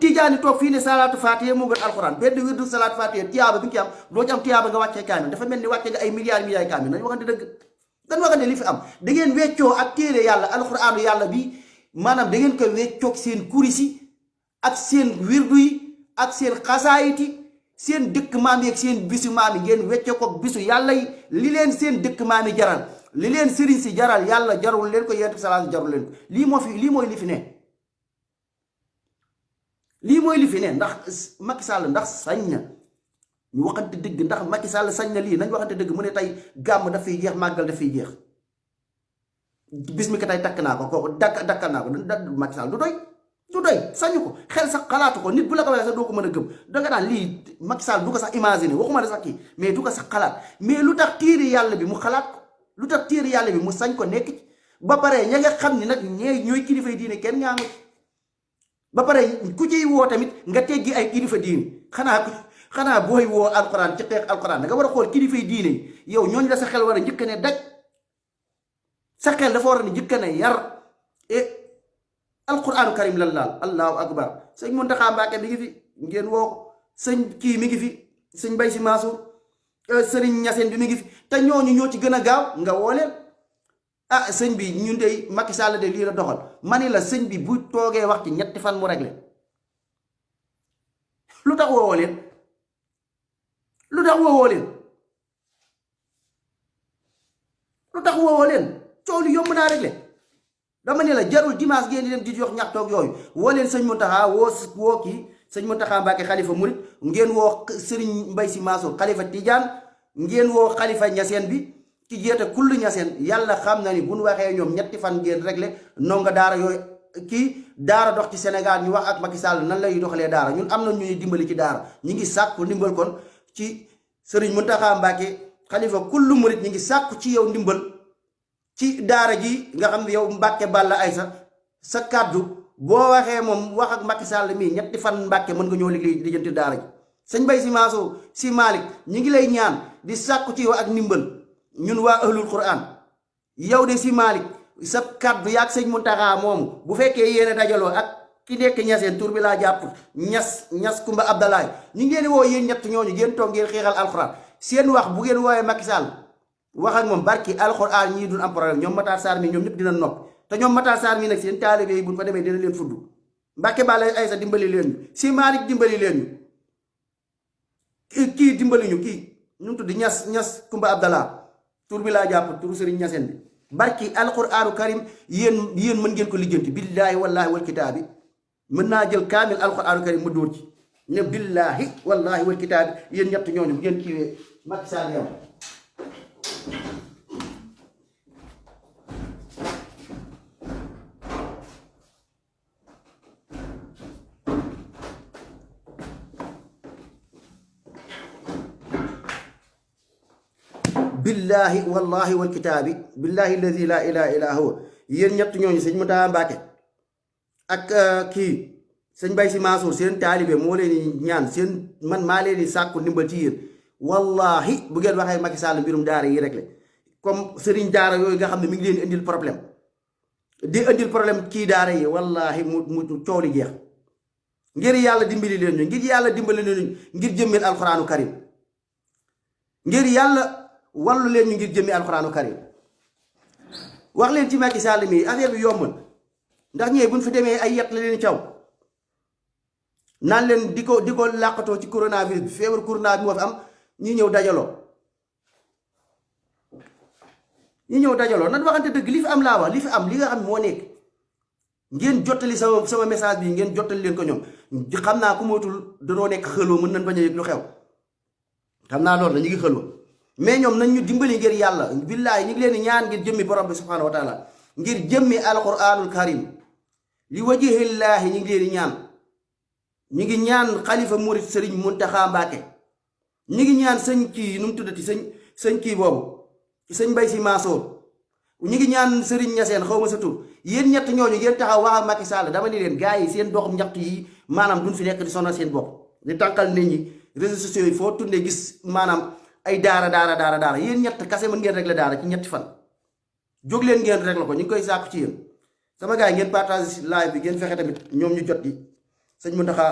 tijaani toog fii ne salaatu faatiha moo gën alxuraan benn wirdu salaatu faatiha tiyaaba bi nga ci am doo ci am tiyaaba nga wàccee kaamil dafa mel ni wàcce nga ay milliards kaamil nañ waxante dëgg dañ waxante li fi am da ngeen weccoo ak téere yàlla alxuraanu yàlla bi maanaam da ngeen ko weccoog seen kurisi ak seen wirdu yi ak seen xasaayiti seen dëkk maam yi ak seen bisu maam yi ngeen wecce ko bisu yàlla yi. li leen seen dëkk maam yi jaral, li leen sëriñ si jaral, yàlla jarul leen ko, yonent bi salaam jarul leen ko. lii mooy li fi ne. lii mooy li fi ne. ndax Macky Sall ndax sañ na ñu waxante dëgg, ndax Macky Sall sañ na lii? nañ waxante dëgg. mu ne tey gàmm daf fiy jeex, màggal daf fiy jeex, bis mi ko tey takk naa ko kooku dakkal naa ko. Macky Sall du doy sañu ko, xel sax xalaatu ko. nit bu la ko waxee sax doo ko mën a gëm. danga naan lii Macky Sall du ko sax imaginer, waxuma ne sax kii, mais du ko sax xalaat. mais lu tax téere yàlla bi mu xalaat ko, lu tax téere yàlla bi mu sañ ko nekk ci. ba pare ña nga xam ni nag ñooy kilifay diine kenn ñaa ngi ba pare ku ciy woo tamit nga teggi ay kilifa diine. xanaa booy woo alxuraan ci xeex alxuraan da nga war a xool kilifay diine yi. yow ñooñu la sa xel war a njëkk ne daj, sa xel dafa war a njëkk ne yar. alquranu karim lan laal. allahu akbar. sëñ Mountakha Mbacké mi ngi fi, ngeen woo ko. sëñ kii mi ngi fi, sëñ Mbaye Sy Mansour, sëriñ Ñaseen bi mi ngi fi. te ñooñu ñoo ci gën a gaaw nga woo leen. ah sëñ bi ñun de Macky Sall de lii la doxal. ma ni la sëñ bi bu toogee wax ci ñetti fan mu réglé. lu tax woowoo leen? lu tax woowoo leen? lu tax woowoo leen? coow li yomb naa réglé. dama ne la jarul dimanche ngeen di dem di jox ñaxtoog yooyu. woo leen sëñ Mountakha woo kii sëñ Mountakha Mbacké xalifa murit, ngeen woo sëriñ Mbaye Sy Mansour xalifa Tidiane, ngeen woo xalifa Ñaseen bi ki jeete kullu Ñaseen. yàlla xam na ni bu ñu waxee ñoom ñetti fan ngeen réglé ndongo daara yooyu. kii daara dox ci Sénégal ñu wax ak Macky Sall nan lay doxalee daara. ñun am na ñuy dimbali ci daara. ñi ngi sàkku ndimbal kon ci sëriñ Mountakha Mbacké xalifa kullu murit, ñi ngi sàkku ci yow ndimbal ci daara ji nga xam ne yow Mbàkke Balla Aysa sa kàddu boo waxee moom wax ak Macky Sall mii ñetti fan Mbàkke mën nga ñoo liggéey di jënti daara ji. sëñ Mbaye Sy Mansour Sy Malick ñi ngi lay ñaan di sàkku ci yow ak ndimbal ñun waa ahlul Quran. yow de Sy Malick sa kàddu yaag sëñ Mountakha moomu bu fekkee yéene dajaloo ak ki nekk Ñaseen tur bi laa jàpp ñas Kumba Abdalaay ñi ngeen woo yéen ñett ñooñu ngeen toog ngeen xeexal alxuraan. seen wax bu ngeen woowee Macky Sall wax ak moom barki alxuraan ñii duñ am problème. ñoom Matar Sarr mi ñoom ñëpp dina nopp. te ñoom Matar Sarr mi nag seen taalibe yi buñ fa demee dina leen fudd. Mbàkke Balla Aysa dimbali leen ñu, Sy Malick dimbali leen ñu, kii dimbali ñu, kii ñu mu tudd ñas Kumba Abdallah tur bi laa jàpp turu sëriñ Ñaseen bi. barki alxuraanu karim yéen mën ngeen ko lijjanti. billaahi wallaahi wal kitaabi mën naa jël kaamil alxuraanu karim ma dóor ci ne billaahi wallaahi wal kitaabi yéen ñett ñooñu bu ngeen kiiwee Macky Sall yow. billaahi wallaahi wal kitaabi billaahi alladi laa ilaaha illaa huwa yéen ñett ñooñu sëñ Mountakha Mbacké ak kii sëñ Mbaye Sy Mansour seen taalibe moo leen di ñaan seen man maa leen di sàkku ndimbal ci yéen. wallaahi bu ngeen waxee Macky Sall mbirum daara yi rek la comme sëriñ daara yooyu nga xam ne mi ngi leen di indil problème kii daara yi. wallaahi mu coow li jeex. ngir yàlla dimbali leen ñu, ngir yàlla dimbali leen ñu, ngir jëmmeel alxuraanu karim, ngir yàlla wallu leen ñu ngir jëmmi alxuraanu karim. wax leen ci Macky Sall mi affaire bi yombul ndax ñëwee buñ fi demee ay yet la leen caw naan leen di ko làqatoo ci coronavirus bi. feebar corona bi moo fi am ñi ñëw dajaloo nan waxante dëgg li fi am laa wax li fi am li nga xam moo nekk. ngeen jottali sama message bi ngeen jottali leen ko ñoom. xam naa ku mootul danoo nekk xëloo mën nañ bañ a yëg lu xew. xam naa loolu la ñu ngi xëloo mais ñoom nañ ñu dimbali ngir yàlla. billaahi ñu ngi leen di ñaan ngir jëmmi borom bi subhaanahu wa taala, ngir jëmmi alquranul karim li wajhillaahi ñu ngi leen di ñaan. ñu ngi ñaan xalifa murit sëriñ Mountakha Mbacké, ñu ngi ñaan sëñ kii nu mu tuddati sëñ kii boobu sëñ Mbaye Sy Mansour, ñu ngi ñaan sëriñ Ñaseen xaw ma sa tur. yéen ñett ñooñu ngeen taxaw wax ak Macky Sall dama ni leen gars yi seen doxum ñaxtu yi maanaam duñ fi nekk di sonal seen bopp di tànqal nit ñi. réseaux sociaux yi foo tourné gis maanaam ay daara yéen ñett kase mën ngeen régler daara ci ñetti fan. jóg leen ngeen régler ko ñu ngi koy sàkku ci yéen. sama gars yi ngeen partage live bi ngeen fexe tamit ñoom ñu jot di sëñ Mountakha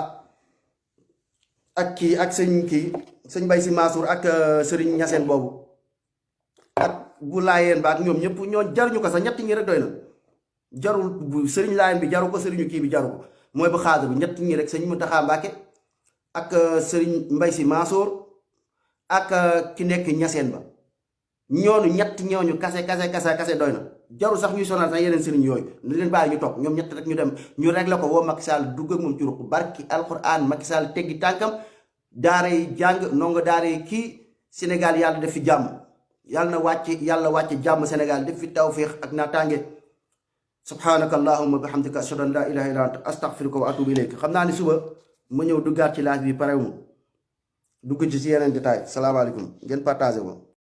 ak kii ak sëñ Mbaye Sy Mansour ak sëriñ Ñaseen boobu ak bu laayeen ba ak ñoom ñëpp ñoo jaruñu ko sax ñett ñi rek doy na. jarul bu sëriñ laayeen bi jaru ko sëriñu kii bi jaru ko mooy bu xaadar bi ñett ñi rek sëñ Mountakha Mbacké ak Serigne Mbaye Sy Mansour ak ki nekk ñaseen ba ñooñu ñett ñooñu kase doy na jaru sax ñuy sonal sax yeneen sëriñ yooyu ni leen bàyyi ñu toog ñoom ñett rek ñu dem ñu réglé ko woo Macky Sall dugg ak moom ci ruq barki alquran Macky Sall teggi tànkam daara yi jàng ndongo daara yi kii Sénégal yàlla def fi jàmm yàlla wàcc jàmm Sénégal def fi tawfiq ak naataange subhanaka allahumma bihamdika ashhadu an la ilaha illa anta astaghfiruka wa atubu ilayk xam naa ni suba ma ñëw duggaat ci laaj bi parewu dugg ci yeneen détail salaamaaleykum ngeen partagé ko